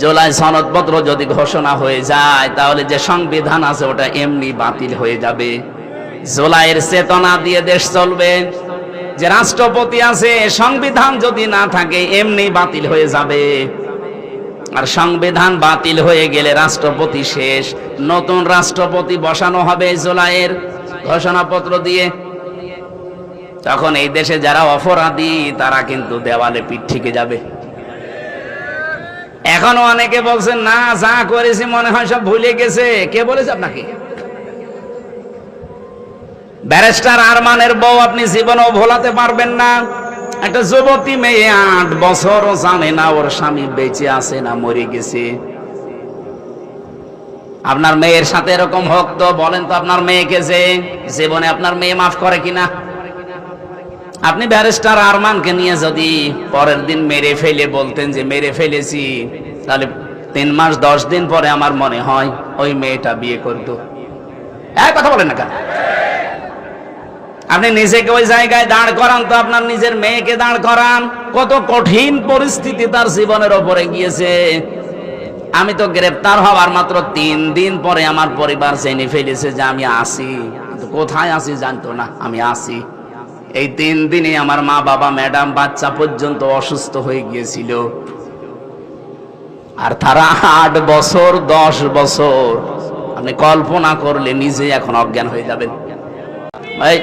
জুলাই সনদপত্র যদি ঘোষণা হয়ে যায়, তাহলে যে সংবিধান আছে ওটা এমনি বাতিল হয়ে যাবে। জুলাইয়ের চেতনা দিয়ে দেশ চলবে। যে রাষ্ট্রপতি আছে, সংবিধান যদি না থাকে এমনি বাতিল হয়ে যাবে। আর সংবিধান বাতিল হয়ে গেলে রাষ্ট্রপতি শেষ। নতুন রাষ্ট্রপতি বসানো হবে জুলাইয়ের ঘোষণাপত্র দিয়ে। তখন এই দেশে যারা অপরাধী তারা কিন্তু দেওয়ালে পিঠ থেকে যাবে। এখনো অনেকে বলছেন না, যা করেছি মনে হয় সব ভুলে গেছে। কে বলেছে আপনাকে? ব্যারিস্টার আরমানের বউ আপনি জীবনেও ভোলাতে পারবেন না। একটা যুবতী মেয়ে 8 বছরও জানে না ওর স্বামী বেঁচে আছে না মরে গেছে। আপনার মেয়ের সাথে এরকম হোক তো বলেন তো আপনার মেয়েকে যে জীবনে আপনার মেয়ে মাফ করে কিনা? আপনি ব্যারিস্টার আরমানকে নিয়ে যদি পরের দিন মেরে ফেলে বলতেন যে মেরে ফেলেছি, তাহলে 3 মাস 10 দিন পরে আমার মনে হয় ওই মেয়েটা বিয়ে করতো। কথা বলেন না কেন? আপনি নিজেকে ওই জায়গায় দাঁড় করান তো, আপনার নিজের মেয়েকে দাঁড় করান। কত কঠিন পরিস্থিতি তার জীবনের ওপরে গিয়েছে। আমি তো গ্রেফতার হওয়ার মাত্র 3 দিন পরে আমার পরিবার জেনে ফেলেছে যে আমি আছি। কোথায় আছি জানতো না, আমি আছি। এই 3 দিনে আমার মা বাবা ম্যাডাম বাচ্চা পর্যন্ত অসুস্থ হয়ে গিয়েছিল। আর তারা 8 বছর 10 বছর, আপনি কল্পনা করলে নিজে এখন অজ্ঞান হয়ে যাবেন। ভাই,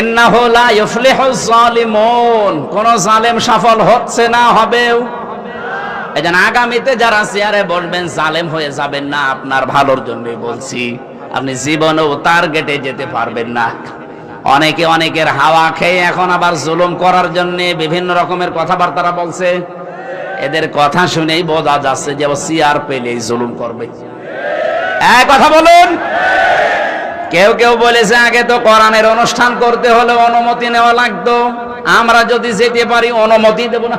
ইন্নাহু লা ইফলিহুজ জালিমুন, কোন জালেম সফল হচ্ছে না, হবেও। এজন্য আগামীতে যারা চেয়ারে বসবেন জালেম হয়ে যাবেন না। আপনার ভালোর জন্যই বলছি। আপনি জীবনেও টার্গেটে যেতে পারবেন না। অনেকে অনেকের হাওয়া খেয়ে এখন আবার জুলুম করার জন্য বিভিন্ন রকমের কথাবার্তা বলছে। এদের কথা শুনেই বোঝা যাচ্ছে যে ও চেয়ার পেলেই জুলুম করবে। কথা বলুন। কেউ কেউ বলেছে আগে তো কোরআনের অনুষ্ঠান করতে হলে অনুমতি নেওয়া লাগতো, আমরা যদি যেতে পারি অনুমতি দেব না।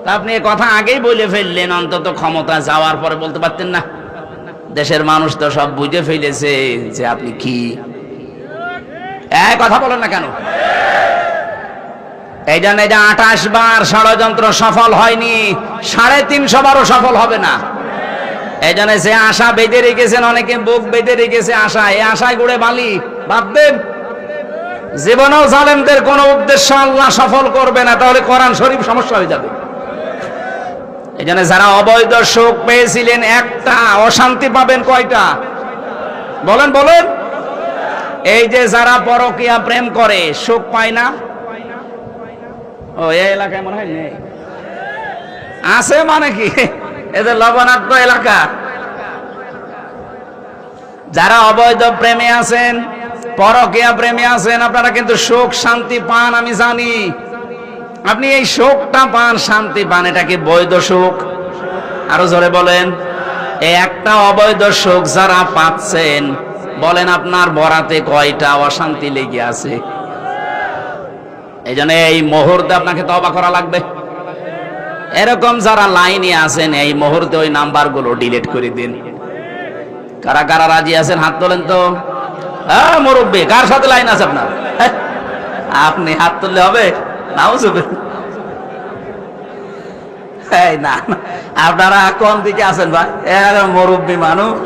তা আপনি এই কথা আগেই বলে ফেললেন, অন্তত ক্ষমতা যাওয়ার পরে বলতে পারতেন না? দেশের মানুষ তো সব বুঝে ফেলেছে যে আপনি কি। কথা বলেন না কেন? এই জন্য 28 বার ষড়যন্ত্র সফল হয়নি, 350 বারও সফল হবে না। এই জন্য যে আশা বেঁধে রেখেছেন, অনেকে বুক বেঁধে রেখেছে আশা, এই আশায় গুড়ে বালি ভাববেন। জীবনেও জালেমদের কোন উদ্দেশ্য আল্লাহ সফল করবে না, তাহলে কোরআন শরীফ সমস্যা হয়ে যাবে। এই জন্য যারা অবৈধ সুখ পেয়েছিলেন একটা, অশান্তি পাবেন কয়টা? বলেন বলেন। এই যে যারা পরকীয়া প্রেম করে সুখ পায় না, ও এই এলাকায় মনে হয় নেই, আছে মানে কি? এদের লবণাক্ত এলাকা। যারা অবৈধ প্রেমে আছেন, পরকীয়া প্রেমে আছেন, আপনারা কিন্তু সুখ শান্তি পান, আমি জানি। আপনি এই সুখটা পান, শান্তি পান, এটা কি বৈধ সুখ? আরো জোরে বলেন। এই একটা অবৈধ সুখ যারা পাচ্ছেন, বলেন আপনার বরাতে কয়টা অশান্তি লেগে আছে? এই জন্য এই মুহূর্তে আপনাকে তওবা করা লাগবে। এরকম যারা লাইনে আছেন, এই মুহূর্তে ওই নাম্বারগুলো ডিলিট করে দিন। কারা কারা রাজি আছেন হাত তোলেন তো। মুরব্বী, কার সাথে লাইন আছে আপনার? আপনি হাত তুললে হবে? না, আপনারা কোন দিকে আছেন ভাই? মুরব্বী মানুষ,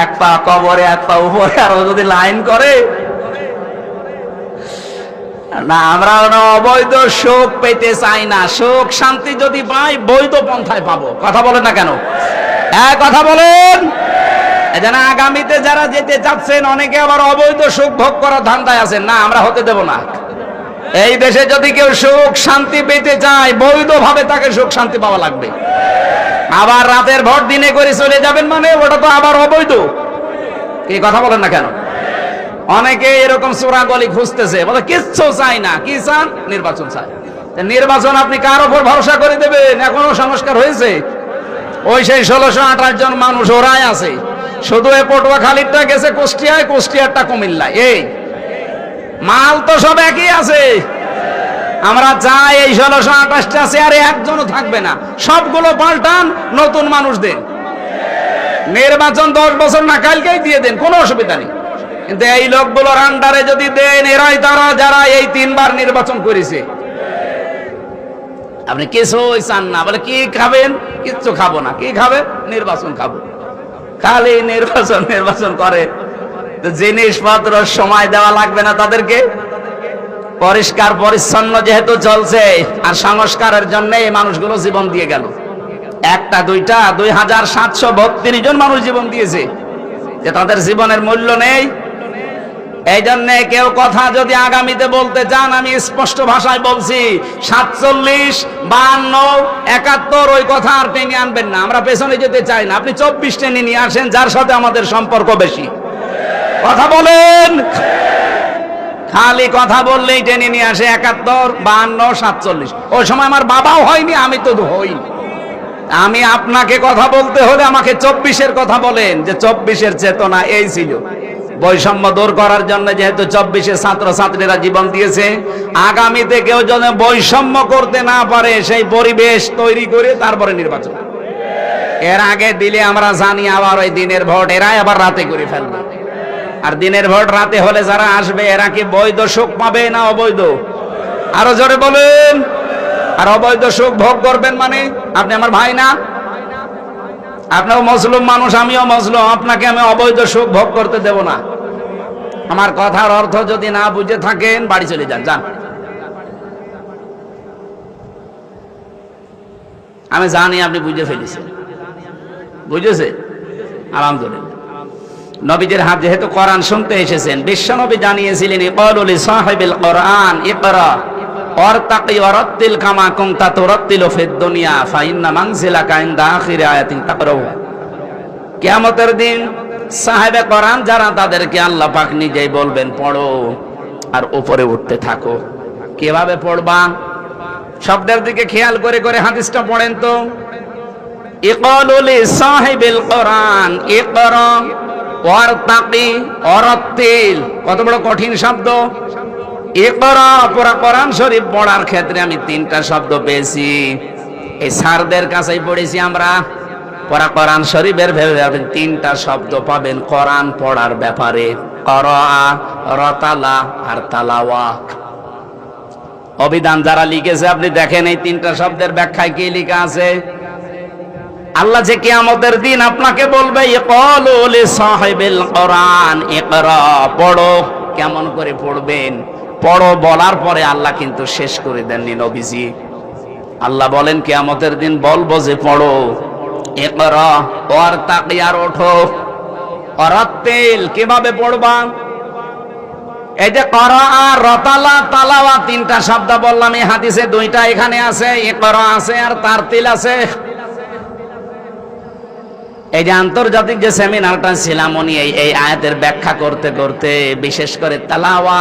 এক পা কবরে এক পা উপরে, আর যদি লাইন করে না। আমরা অবৈধ সুখ পেতে চাই না। সুখ শান্তি যদি পাই বৈধ পন্থায় পাবো। কথা বলেন না কেন? কথা বলেন। এজন্য আগামীতে যারা যেতে চাচ্ছেন, অনেকে আবার অবৈধ সুখ ভোগ করার ধান্দায় আছেন। না, আমরা হতে দেব না। এই দেশে যদি কেউ সুখ শান্তি পেতে চায়, বৈধ ভাবে তাকে সুখ শান্তি পাওয়া লাগবে। আবার রাতের ভর দিনে করে চলে যাবেন মানে ওটা তো আবার অবৈধ। কি কথা বলেন না কেন? অনেকে এরকম চোরাগলি খুঁজতেছে, বলে কিচ্ছু চাই না। কি চান? নির্বাচন চাই। নির্বাচন আপনি কার উপর ভরসা করে দেবেন? এখনো সংস্কার হয়েছে? ওই সেই 1628 জন মানুষ ওরাই আছে। শুধু এ পটুয়াখালীরটা গেছে কুষ্টিয়ায়, কুষ্টিয়ারটা কুমিল্লায়। এই মাল তো সব একই আছে। আমরা চাই এই 1628টা চেয়ারে একজনও থাকবে না, সবগুলো পাল্টান, নতুন মানুষ দেন। নির্বাচন 10 বছর না কালকেই দিয়ে দেন, কোনো অসুবিধা নেই। কিন্তু এই লোকগুলোর আন্ডারে যদি দেন, এরাই তারা যারা এই 3 বার নির্বাচন করেছে। আপনি কিছুই চান না, বলে কি খাবেন? কিচ্ছু খাবো না। কি খাবে? নির্বাচন খাবো। খালি নির্বাচন করে। জিনিসপত্র সময় দেওয়া লাগবে না তাদেরকে। পরিষ্কার পরিচ্ছন্ন যেহেতু চলছে, আর সংস্কারের জন্য এই মানুষগুলো জীবন দিয়ে গেল। একটা দুইটা 2732 জন মানুষ জীবন দিয়েছে, যে তাদের জীবনের মূল্য নেই। এই জন্য কেউ কথা যদি আগামীতে বলতে চান, আমি স্পষ্ট ভাষায় বলছি, 47, 52, 71 ওই কথা আর টেনে আনবেন না। আমরা পেছনে যেতে চাই না। আপনি 24 টেনে নিয়ে আসেন, যার সাথে আমাদের সম্পর্ক বেশি। কথা বলেন। খালি কথা বললেই টেনে নিয়ে আসে 71, 52, 47। ওই সময় আমার বাবাও হয়নি, আমি তো হইনি। আমি আপনাকে কথা বলতে হলে আমাকে 24-এর কথা বলেন, যে 24-এর চেতনা এই ছিল। বৈষম্য দূর করার জন্য যেহেতু 24-এর ছাত্রছাত্রীরা জীবন দিয়েছে, আগামীতে কেউ যেন বৈষম্য করতে না পারে সেই পরিবেশ তৈরি করে তারপরে নির্বাচন। এর আগে দিলে আমরা জানি আবার ওই দিনের ভোট এরাই আবার রাতে করে ফেলবে। আর দিনের ভোট রাতে হলে যারা আসবে, এরা কি বৈধ সুখ পাবে না অবৈধ? আরো জোরে বলেন। আর অবৈধ সুখ ভোগ করবেন মানে? আপনি আমার ভাই না? আপনিও মুসলিম মানুষ, আমিও মুসলিম। আপনাকে আমি অবৈধ সুখ ভোগ করতে দেব না। আমার কথার অর্থ যদি না বুঝে থাকেন, বাড়ি চলে যান। যান। আমি জানি আপনি বুঝে ফেলেছেন। বুঝেছে? আলহামদুলিল্লাহ। নবীদের হাত যেহেতু কোরআন শুনতে এসেছেন, বিশ্বনবী জানিয়েছিলেন, ইকালু লি সাহিবিল কোরআন ইকরা ওয়ারতাকি ওয়ারাত্তিল কামা কুনতা তুরাত্তিলু ফিদ দুনিয়া ফাইন্না মানজিলাকা ইনদা আখিরি আয়াতিন তাকরাউ। কিয়ামতের দিন সাহেবে কোরআন যারা, তাদেরকে আল্লাহ পাক নিজেই বলবেন, পড়ো আর উপরে উঠতে থাকো। কিভাবে পড়বা? শব্দের দিকে খেয়াল করে করে হাদিসটা পড়েন তো। ইকালু লি সাহিবিল কোরআন ইকরা ওয়ারতাকি ওয়ারাত্তিল। কত বড় কঠিন শব্দ! ইকরা, পুরা কোরআন শরীফ পড়ার ক্ষেত্রে আমি 3টা শব্দ পেয়েছি। এই স্যারদের কাছেই পড়েছি আমরা। পুরা কোরআন শরীফের ভেবে 3টা শব্দ পাবেন কোরআন পড়ার ব্যাপারে: করা, রতালা আর তালাওয়া। অভিধান যারা লিখেছে আপনি দেখেন, এই 3টা শব্দের ব্যাখ্যায় কি লেখা আছে। আল্লাহ যে কিয়ামতের দিন আপনাকে বলবে, ইকালু লি সাহিবিল কোরআন ইকরা, পড়ো। কেমন করে পড়বেন? পড়ো বলার পরে আল্লাহ কিন্তু শেষ করে দেননি নবীজি। আল্লাহ বলেন কিয়ামতের দিন বলবো যে পড়ো, ইকরা ওয়ারতাকি, আর ওঠো। ওয়ারাত্তিল, কিভাবে পড়বা? এই যে করা, রতালা, তালাওয়া 3টা শব্দ বললাম। এই হাদিসে 2টা এখানে আছে, ইকরা আছে আর তারতিল আছে। এই যে আন্তর্জাতিক যে সেমিনারটা ছিলাম, উনি এই আয়াতের ব্যাখ্যা করতে করতে, বিশেষ করে তালাওয়া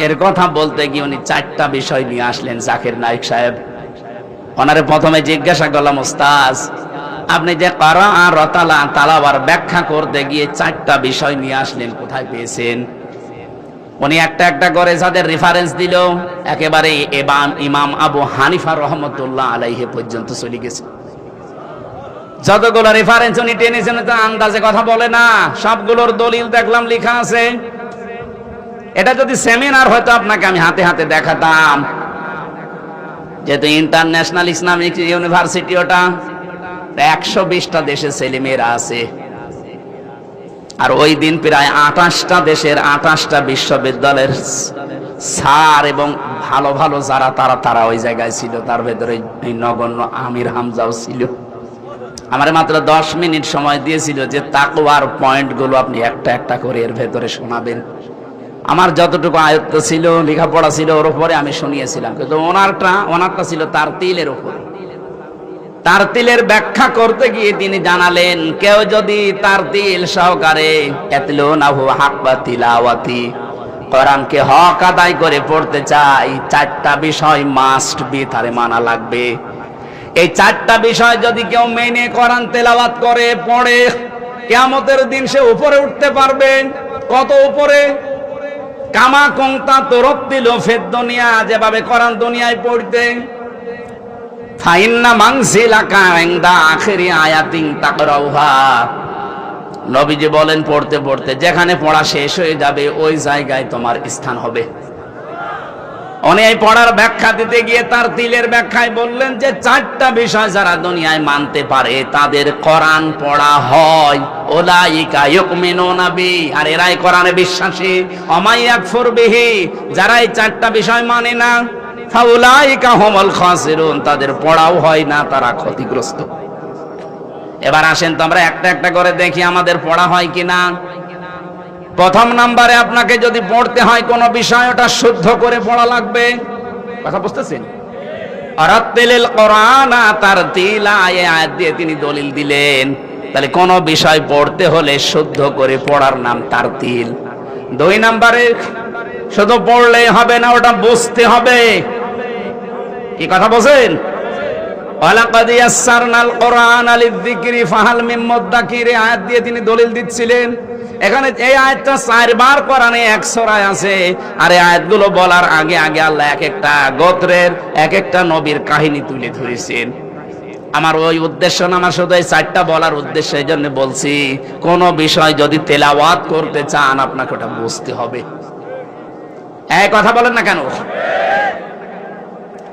এর কথা বলতে গিয়ে উনি 4টা বিষয় নিয়ে আসলেন। জাকির নায়েক সাহেব, ওনারে প্রথমে জিজ্ঞাসা করলাম, ওস্তাদ আপনি যে করা, রতালা, তালাওয়ার ব্যাখ্যা করতে গিয়ে 4টা বিষয় নিয়ে আসলেন, কোথায় পেয়েছেন? উনি একটা একটা করে যাদের রেফারেন্স দিল, একেবারে ইমাম আবু হানিফা রহমতুল্লাহ আলাইহি পর্যন্ত চলে গেছে। যতগুলো রেফারেন্স উনি টেনেছেন, তো আন্দাজে কথা বলে না, সবগুলোর দলিল দেখলাম লেখা আছে। এটা যদি সেমিনার হয়তো আপনাকে আমি হাতে হাতে দেখাতাম। যেহেতু ইন্টারন্যাশনাল ইসলামিক ইউনিভার্সিটি, ওটা 120টা দেশের ছেলেমেয়েরা আছে। আর ওই দিন প্রায় 28টা দেশের 28টা বিশ্ববিদ্যালয়ের স্যার এবং ভালো ভালো যারা, তারা ওই জায়গায় ছিল। তার ভেতরে এই নগণ্য আমির হামজাও ছিল। আমার মাত্র 10 মিনিট সময় দিয়েছিল যে তাকওয়ার পয়েন্টগুলো আপনি একটা একটা করে এর ভেতরে শোনাবেন। আমার যতটুকু আয়ত্ত ছিল, লেখাপড়া ছিল, ওর উপরে আমি শুনিয়েছিলাম। কিন্তু ওনারটা ছিল তারতিলের উপর। তারতিলের ব্যাখ্যা করতে গিয়ে তিনি জানালেন, কেউ যদি তারতিল সহকারে ইয়াতলুনাহু হাক্কা তিলাওয়াতি, কোরআনকে হক আদায় করে পড়তে চাই, 4টা বিষয় মাস্ট বি, তারে মানা লাগবে। এই 4টা বিষয় যদি কেউ মেনে কোরআন তেলাওয়াত করে, পড়ে, কিয়ামতের দিন সে উপরে উঠতে পারবে। কত উপরে? কামা কুনতা তুরাত্তিলু ফিদ দুনিয়া, যেভাবে কোরআন দুনিয়ায় পড়তে। ফাইন্না মানজিলাকা ইনদা আখিরি আয়াতিন তাকরাউহা, নবীজি বলেন পড়তে পড়তে যেখানে পড়া শেষ হয়ে যাবে ওই জায়গায় তোমার স্থান হবে। উনি এই পড়ার ব্যাখ্যা দিতে গিয়ে তার তিলের ব্যাখ্যায় বললেন যে 4টা বিষয় যারা দুনিয়ায় মানতে পারে তাদের কোরআন পড়া হয়। উলাইকা ইউমিনুনা বি, আর এরাই কোরআনে বিশ্বাসী। ওমাই ইয়াকফুর বিহি, যারা এই 4টা বিষয় মানে না, ফাউলাইকা হুমুল খাসিরুন, তাদের পড়াও হয় না, তারা ক্ষতিগ্রস্ত। এবার আসেন তো আমরা একটা একটা করে দেখি আমাদের পড়া হয় কিনা। প্রথম নম্বরে আপনাকে যদি পড়তে হয় কোন বিষয়, ওটা শুদ্ধ করে পড়া লাগবে। কথা বুঝতেছেন? আরাত্তিলিল কোরআনা তারতিলা, এই আয়াত দিয়ে তিনি দলিল দিলেন। তাহলে কোন বিষয় পড়তে হলে শুদ্ধ করে পড়ার নাম তারতিল। 2 নম্বরে শুধু পড়লেই হবে না, ওটা বুঝতে হবে। কি কথা বলেন? ওয়ালাকাদ ইয়াসসারনাল কোরআনা লিযিকরি ফাহাল মিন মুদ্দাকির, আয়াত দিয়ে তিনি দলিল দিচ্ছিলেন। এখানে এই আয়াতটা 4 বার কোরআনে 1 সূরায় আছে। আর এই আয়াতগুলো বলার আগে আগে আল্লাহ এক একটা গোত্রের এক একটা নবীর কাহিনী তুলে ধরেছেন। আমার ওই উদ্দেশ্য না, আমার শুধু এই 4টা বলার উদ্দেশ্য, এই জন্য বলছি কোন বিষয় যদি তেলাওয়াত করতে চান আপনাকে ওটা বুঝতে হবে। এই কথা বলেন না কেন?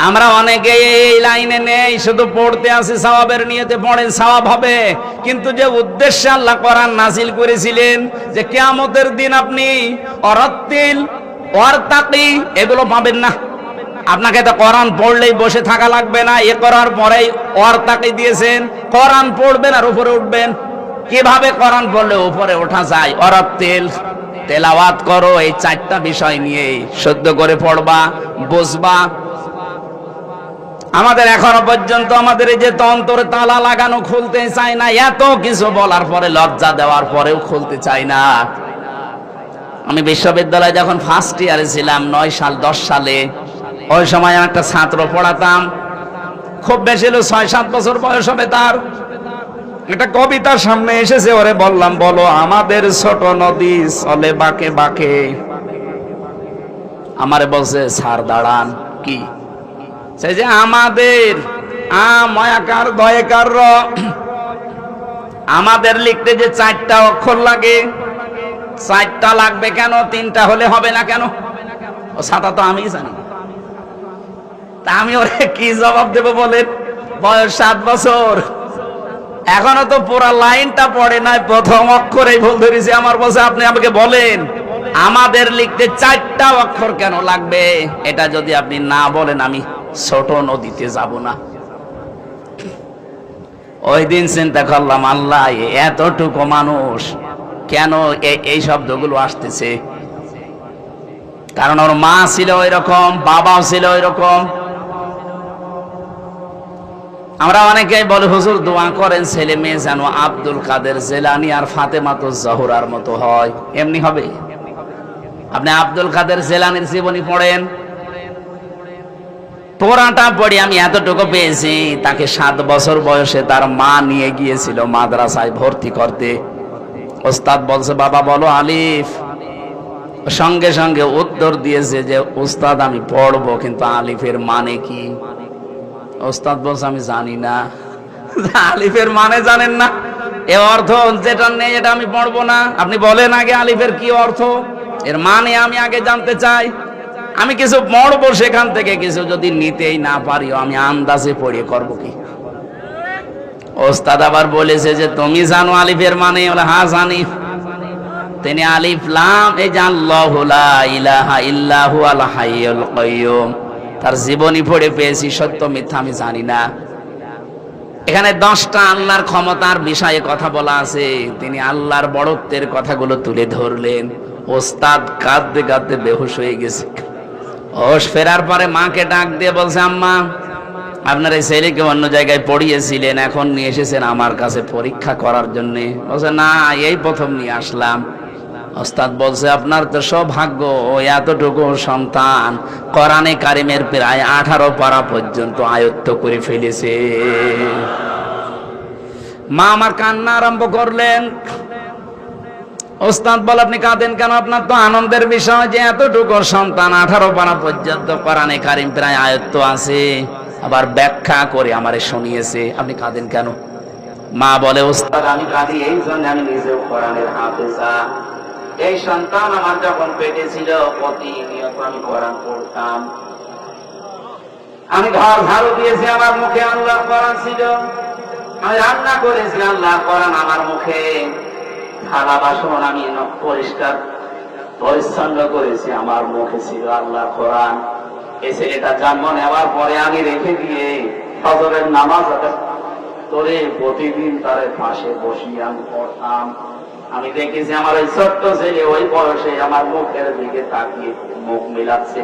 আমরা অনেকে এই লাইনে নেই, শুধু পড়তে আসি, সওয়াবের নিয়তে পড়েন, সওয়াব হবে। কিন্তু যে উদ্দেশ্যে আল্লাহ কোরআন নাযিল করেছিলেন যে কিয়ামতের দিন আপনি অরাত্তিল ওয়ারতাকি এগুলো পাবেন না। আপনাকে তো কোরআন পড়লেই বসে থাকা লাগবে না, এ করার পরেই ওয়ারতাকি দিয়েছেন, কোরআন পড়বেন আর উপরে উঠবেন। কিভাবে কোরআন পড়লে উপরে ওঠা যায়? অরাত্তিল, তেলাওয়াত করো, এই 4টা বিষয় নিয়ে শুদ্ধ করে পড়বা, বুঝবা। আমাদের এখনো পর্যন্ত আমাদের এই যে অন্তরে তালা লাগানো খুলতে চায় না, এত কিছু বলার পরে, লজ্জা দেওয়ার পরেও খুলতে চায় না। আমি বিশ্ববিদ্যালয়ে যখন ফার্স্ট ইয়ারে ছিলাম 10 সালে, ওই সময় আমি একটা ছাত্র পড়াতাম, খুব বেশি হলো 6-7 বছর বয়স হবে তার। একটা কবিতার সামনে এসেছে, ওরে বললাম বলো আমাদের ছোট নদী চলে বাঁকে বাঁকে। আমারে বলছে স্যার দাঁড়ান, কি? সেই যে আমাদের ময়াকার দয়াকার র, আমাদের লিখতে যে 4টা অক্ষর লাগে, 4টা লাগবে কেন? 3টা হলে হবে না কেন? ও ছাতা তো আমি জানি। তা আমি ওরে কি জবাব দেব বলেন? বয়স 7 বছর, এখনো তো পুরো লাইনটা পড়ে নাই, প্রথম অক্ষরেই ভুল ধরেছে। আমার বলছে আপনি আমাকে বলেন আমাদের লিখতে 4টা অক্ষর কেন লাগবে? এটা যদি আপনি না বলেন আমি ছোট নদীতে যাব না। ওই দিন চিন্তা করলাম, আল্লাহ এতটুকু মানুষ কেন এই শব্দগুলো আসতেছে? কারণ ওর মা ছিল ওই রকম, বাবাও ছিল ওই রকম। আমরা অনেকেই বলে হুজুর দোয়া করেন ছেলে মেয়ে যেন আব্দুল কাদের জিলানী আর ফাতেমাতুজ জোহরার মতো হয়। এমনি হবে? আপনি আব্দুল কাদের জিলানীর জীবনী পড়েন, পুরাটা পড়ি আমি এতটুকু পেয়েছি, তাকে 7 বছর বয়সে তার মা নিয়ে গিয়েছিল মাদ্রাসায় ভর্তি করতে। ওস্তাদ বলছে বাবা বলো আলিফ, সঙ্গে সঙ্গে উত্তর দিয়েছে যে উস্তাদ আমি পড়বো, কিন্তু আলিফের মানে কি? ওস্তাদ বলছে আমি জানি না। আলিফের মানে জানেন না? এ অর্থ যেটা নেই এটা আমি পড়বো না। আপনি বলেন আগে আলিফের কি অর্থ, এর মানে আমি আগে জানতে চাই। আমি কিছু পড়বো, সেখান থেকে কিছু যদি নিতেই না পারিও আমি আন্দাজে পড়ে করবো কি? ওস্তাদ আবার বলেছে যে তুমি জানো আলিফের মানে? বলে হ্যাঁ জানি। তিনি আলিফ লাম, এই যে আল্লাহু লা ইলাহা ইল্লা হুয়াল হাইয়ুল কাইয়ুম, তার জীবনী পড়ে পেয়েছি, সত্য মিথ্যা আমি জানি না। এখানে 10টা আল্লাহর ক্ষমতার বিষয়ে কথা বলা আছে, তিনি আল্লাহর বড়ত্বের কথাগুলো তুলে ধরলেন। ওস্তাদ কাঁদতে কাঁদতে বেহুশ হয়ে গেছে। হোশ ফেরার পরে মাকে ডাক দিয়ে বলছে আম্মা আপনার এই ছেলেকে অন্য জায়গায় পড়িয়েছিলেন, এখন নিয়ে এসেছেন আমার কাছে পরীক্ষা করার জন্য। বলছে না, এই প্রথম নিয়ে আসলাম। ওস্তাদ বলছে আপনার তো সৌভাগ্য, এতটুকু সন্তান কোরআনে কারিমের প্রায় 18 পারা পর্যন্ত আয়ত্ত করে ফেলেছে। মা আমার কান্না আরম্ভ করলেন। ওস্তাদ বলে আপনি কাঁদেন কেন? আপনার তো আনন্দের বিষয় যে এতটুকু সন্তান 18 পারা পর্যন্ত কোরআনে কারিম প্রায় আয়ত্ত আছে, আবার ব্যাখ্যা করে আমারে শুনিয়েছে, আপনি কাঁদেন কেন? মা বলে ওস্তাদ আমি কাঁদি এই জন্য আমি নিজেও কোরআনের হাফেজা। এই সন্তান আমার যখন পেটে ছিল প্রতিনিয়ত আমি কোরআন পড়তাম। আমি ঘর ঝাড়ু দিয়েছি, আমার মুখে আল্লাহর কোরআন ছিল। আমি রান্না করেছি, আল্লাহর কোরআন আমার মুখে। থালা বাসন আমি পরিষ্কার পরিচ্ছন্ন করেছি, আমার মুখে ছিল আল্লাহর কোরআন। এই ছেলেটা জন্ম নেওয়ার পরে আমি রেখে দিয়ে ফজরের নামাজ করে প্রতিদিন তার পাশে বসিয়ে আমি পড়তাম। আমি দেখেছি আমার ওই ছোট্ট ছেলে ওই বয়সে আমার মুখের দিকে তাকিয়ে মুখ মিলাচ্ছে।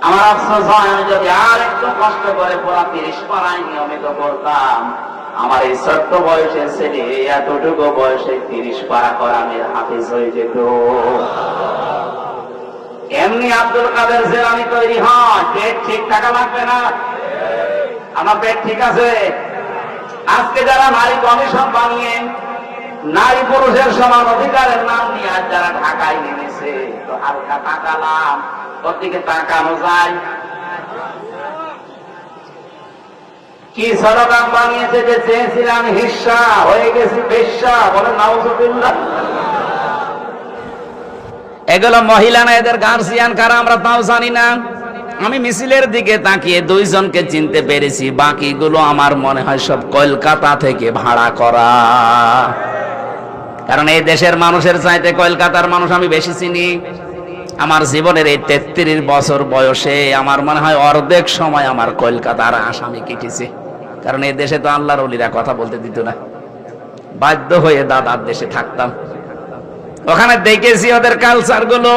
আমার আফসোস হয় আমি যদি আর একটু কষ্ট করে পড়া 30 পারায় নিয়মিত পড়তাম, আমার এই ছোট্ট বয়সের ছেলে এতটুকু বয়সে 30 পারা কোরআনের হাফেজ হয়ে যেত। এমনি আব্দুল কাদের জেলানী তৈরি হয়, পেট ঠিক থাকা লাগবে না? আমার পেট ঠিক আছে? আজকে যারা নারী কমিশন বানিয়ে নারী পুরুষের সমান অধিকারের নাম নিয়ে আজ যারা ঢাকায় নেমেছে, তো হালকা তাকালাম, ওর দিকে তাকানো যায়? কি স্লোগান বানিয়েছে যে চেয়েছিলাম হিস্সা, হয়ে গেছি বেশ্যা, বলে নাউজুবিল্লাহ। এগুলো মহিলা না, এদের গার্জিয়ান কারা আমরা তাও জানি না। আমি মিছিলের দিকে তাকিয়ে 2 জনকে চিনতে পেরেছি, বাকিগুলো আমার মনে হয় সব কলকাতা থেকে ভাড়া করা। কারণ এই দেশের মানুষের চাইতে কলকাতার মানুষ আমি বেশি চিনি। আমার জীবনের এই 33 বছর বয়সে আমার মনে হয় অর্ধেক সময় আমার কলকাতার আসামি কেটেছে। কারণ এই দেশে তো আল্লাহর ওলিরা কথা বলতে দিত না, বাধ্য হয়ে দাদার দেশে থাকতাম। ওখানে দেখেছি ওদের কালচার গুলো।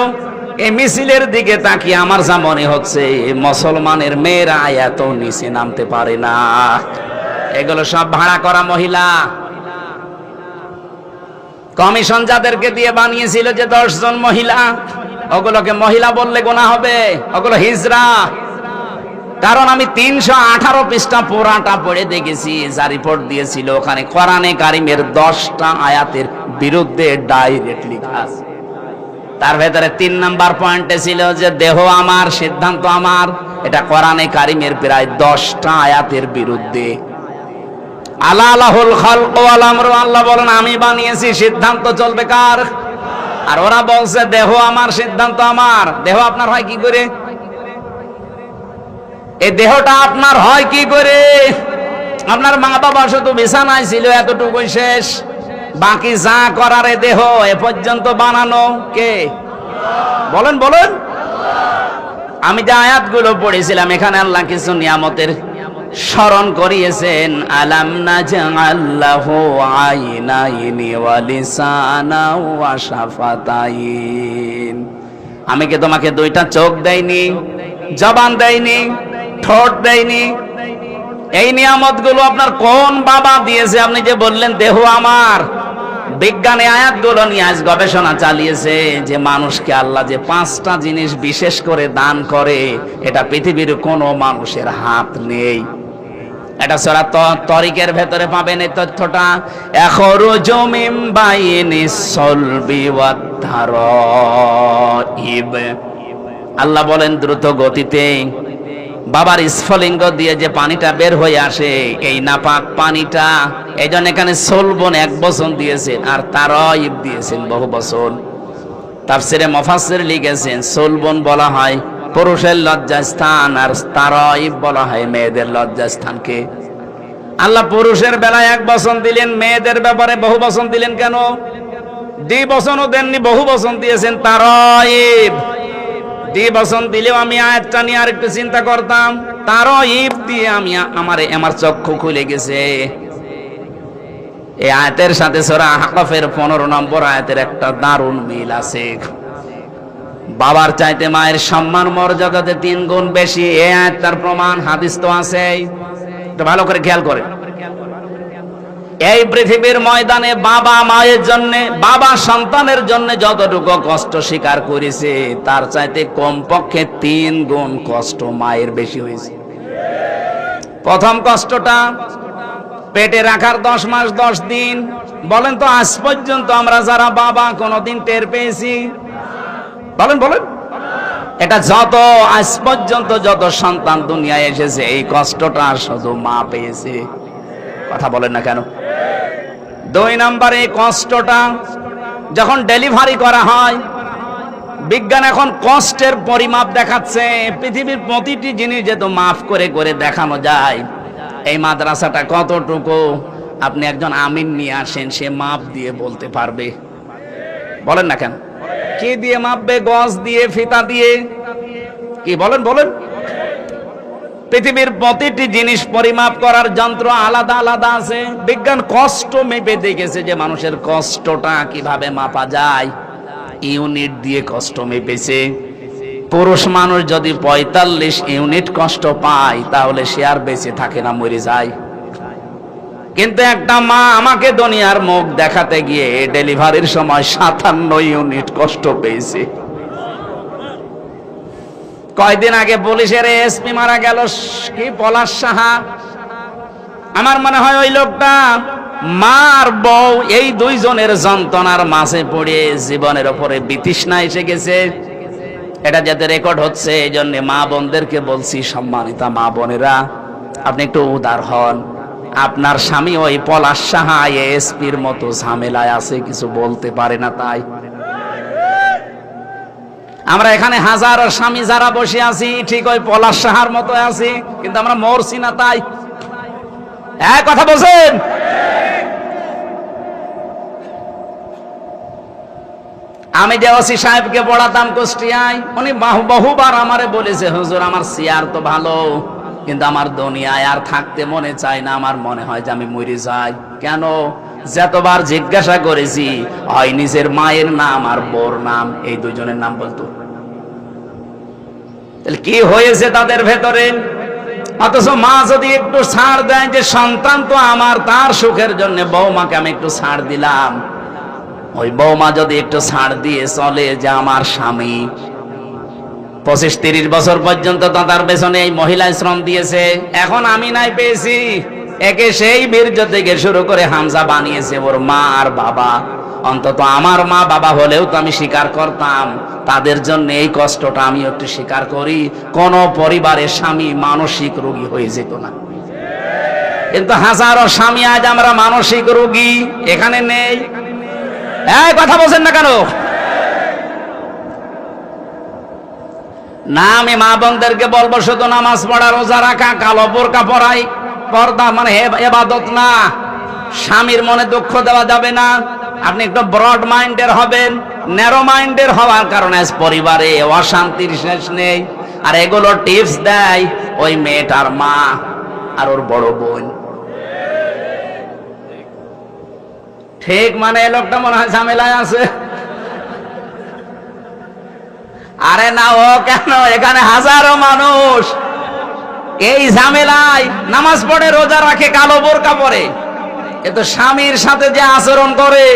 এই মিছিলের দিকে তাকিয়ে আমার যা মনে হচ্ছে মুসলমানের মেয়েরা এত নিচে নামতে পারে না। এগুলো সব ভাড়া করা মহিলা। কমিশন যাদেরকে দিয়ে বানিয়েছিল যে 10 জন মহিলা, ওগুলোকে মহিলা বললে গোনা হবে, ওগুলো হিজড়া। কারণ আমি 318 পৃষ্ঠা পুরাটা পড়ে দেখেছি, যা রিপোর্ট দিয়েছিল ওখানে কোরআনে কারিমের 10টা আয়াতের বিরুদ্ধে ডাইরেক্ট লেখা আছে। তার ভেতরে 3 নাম্বার পয়েন্টে ছিল যে দেহ আমার, সিদ্ধান্ত আমার। এটা কোরআনে কারিমের প্রায় 10টা আয়াতের বিরুদ্ধে। আলাহুল খালকু ওয়াল আমরু, আল্লাহ বলেন আমি বানিয়েছি, সিদ্ধান্ত চলবে কার? আর ওরা বলছে দেহ আমার, সিদ্ধান্ত আমার। দেহ আপনার হয় কি করে? এই দেহটা আপনার হয় কি করে? আপনার মা বাবা শুধু বিছানায় ছিল, এতটুকুই শেষ। বাকি যা করার এ দেহ এ পর্যন্ত বানানো কে? বলেন বলেন। আমি যে আয়াতগুলো পড়েছিলাম এখানে আল্লাহ কিছু নিয়ামতের স্মরণ করিয়েছেন। আলাম নাজআল লাহু আইনাইনি ওয়া লিসানাও ওয়া শাফাতাইন। আমি কি তোমাকে 2টা চোখ দেইনি, জবান দেইনি, ঠোঁট দেইনি? এই নিয়ামতগুলো আপনার কোন বাবা দিয়েছে? আপনি যে বললেন দেহ আমার। বিজ্ঞানী আয়াতগুলো নিয়ে আজ গবেষণা চালিয়েছে যে মানুষকে আল্লাহ যে 5টা জিনিস বিশেষ করে দান করে, এটা পৃথিবীর কোনো মানুষের হাত নেই। এটা সূরা তরিকের ভেতরে পাবেন এই তথ্যটা। এখরুজু মিন বাইনিস সলবি ওয়াত তারাইব। আল্লাহ বলেন দ্রুত গতিতে বাবার স্ফলিঙ্গ দিয়ে যে পানিটা বের হয়ে আসে, এই নাপাক পানিটা, এই জন্য এখানে সলবন 1 বচন দিয়েছেন, আর তারাইব দিয়েছেন বহু বচন। তাফসিরে মুফাসসির লিখেছেন সলবন বলা হয় পুরুষের লজ্জাস্থান, আর তারাইব বলা হয় মেয়েদের লজ্জাস্থানকে। আল্লাহ পুরুষের বেলায় 1 বচন দিলেন, মেয়েদের ব্যাপারে বহু বচন দিলেন কেন? 2 বচনও দেননি, বহু বচন দিয়েছেন তারাইব। 2 বচন দিলেও আমি আয়াতটা নিয়ে আরেকটু চিন্তা করতাম। তারাইব দিয়ে আমার চক্ষু খুলে গেছে। এই আয়াতের সাথে সূরা আহকাফের 15 নম্বর আয়াতের একটা দারুণ মিল আছে। বাবার চাইতে মায়ের সম্মান মর্যাদাতে 3 গুণ বেশি। এই আয়াতটার প্রমাণ হাদিস তো আছে, এটা ভালো করে খেয়াল করেন। এই পৃথিবীর ময়দানে বাবা মায়ের জন্য, বাবা সন্তানের জন্য যতটুকু কষ্ট স্বীকার করেছে, তার চাইতে কমপক্ষে 3 গুণ কষ্ট মায়ের বেশি হয়েছে। প্রথম কষ্টটা পেটে রাখার 10 মাস 10 দিন, বলেন তো আজ পর্যন্ত আমরা যারা বাবা কোনদিন টের পেয়েছি? বলেন বলেন। এটা যত আজ পর্যন্ত যত সন্তান দুনিয়ায় এসেছে এই কষ্টটা শুধু মা পেয়েছে। কথা বলেন না কেন? 2 নম্বরে এই কষ্টটা যখন ডেলিভারি করা হয়, বিজ্ঞান এখন কষ্টের পরিমাপ দেখাচ্ছে। পৃথিবীর প্রতিটি জিনিস যেহেতু মাফ করে করে দেখানো যায়, এই মাদ্রাসাটা কতটুকু আপনি একজন আমিন নিয়ে আসেন, সে মাপ দিয়ে বলতে পারবে। বলেন না কেন? কি দিয়ে মাপবে? গজ দিয়ে, ফিতা দিয়ে? কি বলেন বলেন? পৃথিবীর প্রতিটি জিনিস পরিমাপ করার যন্ত্র আলাদা আলাদা আছে। বিজ্ঞান কষ্ট মেপে দেখেছে যে মানুষের কষ্টটা কিভাবে মাপা যায়, ইউনিট দিয়ে কষ্ট মেপেছে। পুরুষ মানুষ যদি 45 ইউনিট কষ্ট পায় তাহলে সে আর বেঁচে থাকে না, মরে যায়। কিন্তু একটা মা আমাকে দুনিয়ার মুখ দেখাতে গিয়ে ডেলিভারির সময় 57 ইউনিট কষ্ট পেয়েছে। কয়দিন আগে পুলিশের এসপি মারা গেল, কি পলাশ সাহা। আমার মনে হয় ওই লোকটা মা আর বউ এই দুইজনের যন্ত্রণার মাঝে পড়ে জীবনের উপরে বিতৃষ্ণা এসে গেছে। এটা যাতে রেকর্ড হচ্ছে, এই জন্য মা বোনদেরকে বলছি, সম্মানিতা মা বোনেরা, আপনি একটু উদার হন। আপনার স্বামী ওই পলাশ সাহা এসপির মতো ঝামেলায় আছে, কিছু বলতে পারে না। তাই আমরা এখানে হাজারো স্বামী যারা বসে আছি ঠিক ওই পলাশ সাহার মতো আছি, কিন্তু আমরা মরছি না। তাই এক কথা বলছেন। আমি যে ওসি সাহেবকে পড়াতাম কুষ্টিয়ায়, উনি বহুবার আমারে বলেছে, হুজুর আমার চেয়ার তো ভালো, কিন্তু আমার দুনিয়ায় আর থাকতে মনে চায় না, আমার মনে হয় যে আমি মরে যাই। কেন? যতবার জিজ্ঞাসা করেছি, হয় নিজের মায়ের নাম আর বোর নাম, এই দুইজনের নাম বলতো। তাহলে কি হয়েছে তাদের ভেতরে? অথচ মা যদি একটু ছাড় দেয় যে সন্তান তো আমার, তার সুখের জন্য বৌমাকে আমি একটু ছাড় দিলাম, ওই বৌমা যদি একটু ছাড় দিয়ে চলে যে আমার স্বামী 25-30 বছর পর্যন্ত তার পেছনে এই মহিলা শ্রম দিয়েছে, এখন আমি নাই পেয়েছি, একে সেই বীর্য থেকে শুরু করে হামজা বানিয়েছে ওর মা আর বাবা। অন্তত আমার মা বাবা হলেও তো আমি স্বীকার করতাম, তাদের জন্য এই কষ্টটা আমি একটু স্বীকার করি। কোন পরিবারের স্বামী মানসিক রোগী হয়ে যেত না। কিন্তু হাজারো স্বামী আজ আমরা মানসিক রোগী এখানে নেই। এই কথা বলছেন না কেন? না, আমি মা বোনদেরকে বলবো শুধু নামাজ পড়া, রোজা রাখা, কালো বোরকা পরাই, পর্দা মানে ইবাদত না। স্বামীর মনে দুঃখ দেওয়া যাবে না। আপনি একটু ব্রড মাইন্ডের হবেন। ন্যারো মাইন্ডের হওয়ার কারণে পরিবারে অশান্তির শেষ নেই। আর এগুলো টিপস দেয় ওই মেয়েটার মা আর ওর বড় বোন। ঠিক মানে লোকটা মনে হয় ঝামেলায় আছে। আরে না, ও কেন, এখানে হাজারো মানুষ এই ঝামেলায় নামাজ পড়ে, রোজা রাখে, কালো বোরকা পরে, এ তো স্বামীর সাথে যে আচরণ করে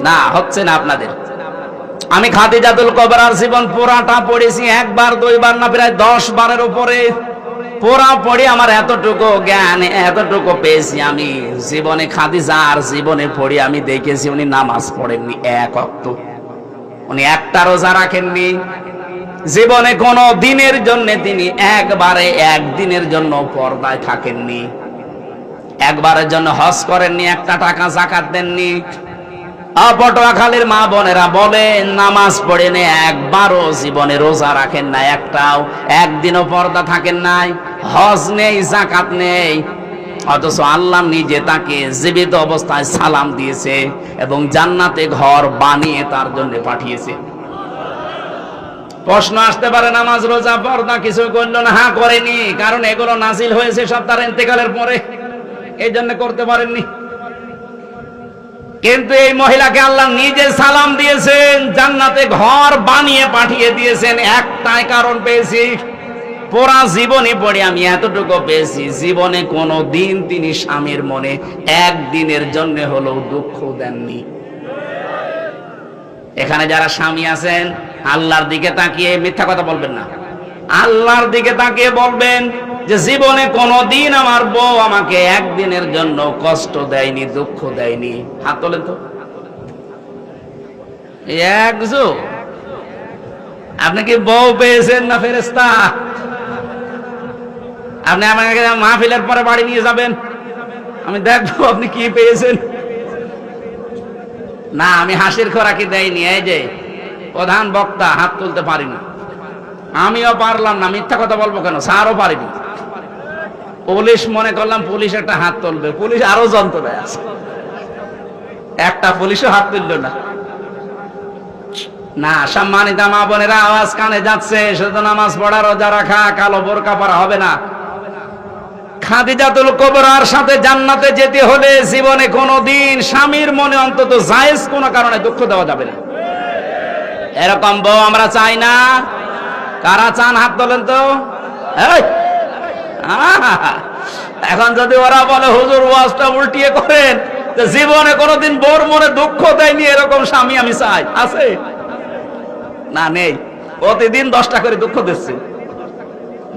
না, হচ্ছে না আপনাদের। আমি খাদিজাতুল কুবরার জীবন পুরাটা পড়েছি, 1 বার 2 বার না, প্রায় 10 বারের উপরে পুরা পড়ে আমার এতটুকু জ্ঞান, এতটুকু পেয়েছি আমি জীবনে। খাদিজার জীবনে পড়ি আমি দেখেছি উনি নামাজ পড়েননি 1 ওয়াক্ত, উনি একটা রোজা রাখেননি জীবনে, কোনো দিনের জন্য তিনি একবারে একদিনের জন্য পর্দায় থাকেননি, একবারের জন্য হজ করেননি, 1টা টাকা যাকাত দেননি। পটুয়াখালীর মা বোনেরা বলেন নামাজ পড়েন, একবারও জীবনে রোজা রাখেন না, একটাও, একদিনও পর্দা থাকেন নাই, হজ নেই, যাকাত নেই। অথচ আল্লাহ নিজে তাকে জীবিত অবস্থায় সালাম দিয়েছে এবং জান্নাতে ঘর বানিয়ে তার জন্য পাঠিয়েছে। প্রশ্ন আসতে পারে নামাজ রোজা পর্দা কিছু করলো না? হ্যাঁ, করেনি, কারণ এগুলো নাজিল হয়েছে সব তার ইন্তেকালের পরে, এই জন্য করতে পারেননি। কিন্তু এই মহিলাকে আল্লাহ নিজে সালাম দিয়েছেন, জান্নাতে ঘর বানিয়ে পাঠিয়ে দিয়েছেন। একটাই কারণ পেয়েছি, পুরা জীবনে পড়ে আমি এতটুকু পেয়েছি, জীবনে কোনো দিন তিনি স্বামীর মনে একদিনের জন্য হলেও দুঃখ দেননি। এখানে যারা স্বামী আছেন আল্লাহর দিকে তাকিয়ে মিথ্যা কথা বলবেন না, আল্লাহর দিকে তাকিয়ে বলবেন যে জীবনে কোনোদিন আমার বউ আমাকে একদিনের জন্য কষ্ট দেয়নি, দুঃখ দেয়নি? হাত তোলেন তো। একজো, আপনি কি বউ পেয়েছেন না ফেরেশতা? আপনি আমাকে মাহফিলের পরে বাড়ি নিয়ে যাবেন, আমি দেখবো আপনি কি পেয়েছেন। না, আমি হাসির খোরাকি দেয়নি। এই যে প্রধান বক্তা, হাত তুলতে পারি না, আমিও পারলাম না, মিথ্যা কথা বলবো কেন, স্যারও পারিনি। পুলিশ মনে করলাম পুলিশ একটা হাত তুলবে, পুলিশ আরো যন্ত্রণায় আছে, একটা পুলিশও হাত তুলল না। না, সম্মানিত মা বোনেরা, আওয়াজ কানে যাচ্ছে, শুধু নামাজ পড়া, রোজা রাখা, কালো বোরকা পরা হবে না। খাদিজাতুল কুবরার সাথে জান্নাতে যেতে হলে জীবনে কোনোদিন স্বামীর মনে অন্তত জায়েজ কোনো কারণে দুঃখ দেওয়া যাবে না। এরকম বউ আমরা চাই না। কারা চান হাত তোলেন তো। এই, এখন যদি ওরা বলে হুজুর ওয়াজটা উল্টিয়ে করেন, যে জীবনে কোনোদিন বউর মনে দুঃখ দেয়নি এরকম স্বামী আমি চাই, আছে? না, নেই। প্রতিদিন 10টা করে দুঃখ দিচ্ছে।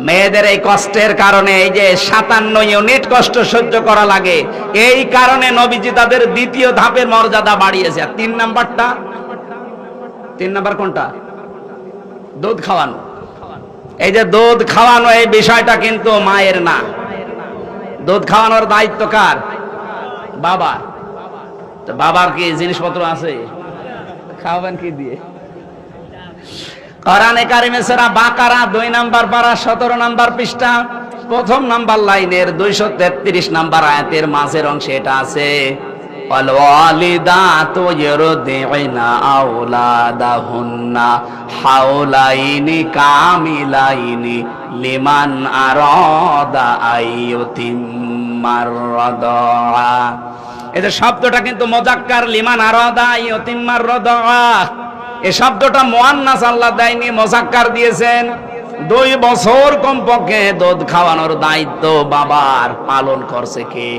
মেয়েদের এই কষ্টের কারণে, এই যে 57 ইউনিট কষ্ট সহ্য করা লাগে, এই কারণে নবীজি তাদের দ্বিতীয় ধাপের মর্যাদা বাড়িয়েছে। আর 3 নাম্বারটা, 3 নাম্বার কোনটা? দুধ খাওয়ানো। এই যে দুধ খাওয়ানো, এই বিষয়টা কিন্তু মায়ের না। দুধ খাওয়ানোর দায়িত্ব কার? বাবার। তো বাবার কি জিনিসপত্র আছে? খাওয়াবেন কি দিয়ে? কোরআনে কারিমে সূরা বাকারা 2 নাম্বার পারা 17 নাম্বার পৃষ্ঠা, 1ম নাম্বার লাইনের 233 নাম্বার আয়াতের মাঝের অংশে এটা আছে, ওয়াল ওয়ালিদাতু ইউরদি'না আওলাদাহুন্না হাওলাইনি কামিলাইনি লিমান আরাদা আইয়ুতিম্মার রাদা। এই যে শব্দটা কিন্তু মুযাক্কার, লিমান আরাদা আইয়ুতিম্মার রাদা। এই শব্দটা মুয়ান্নাস আল্লাহ দেয়নি, মুযাক্কার দিয়েছেন। 2 বছর কমপক্ষে দুধ খাওয়ানোর দায়িত্ব বাবার, পালন করছে কে?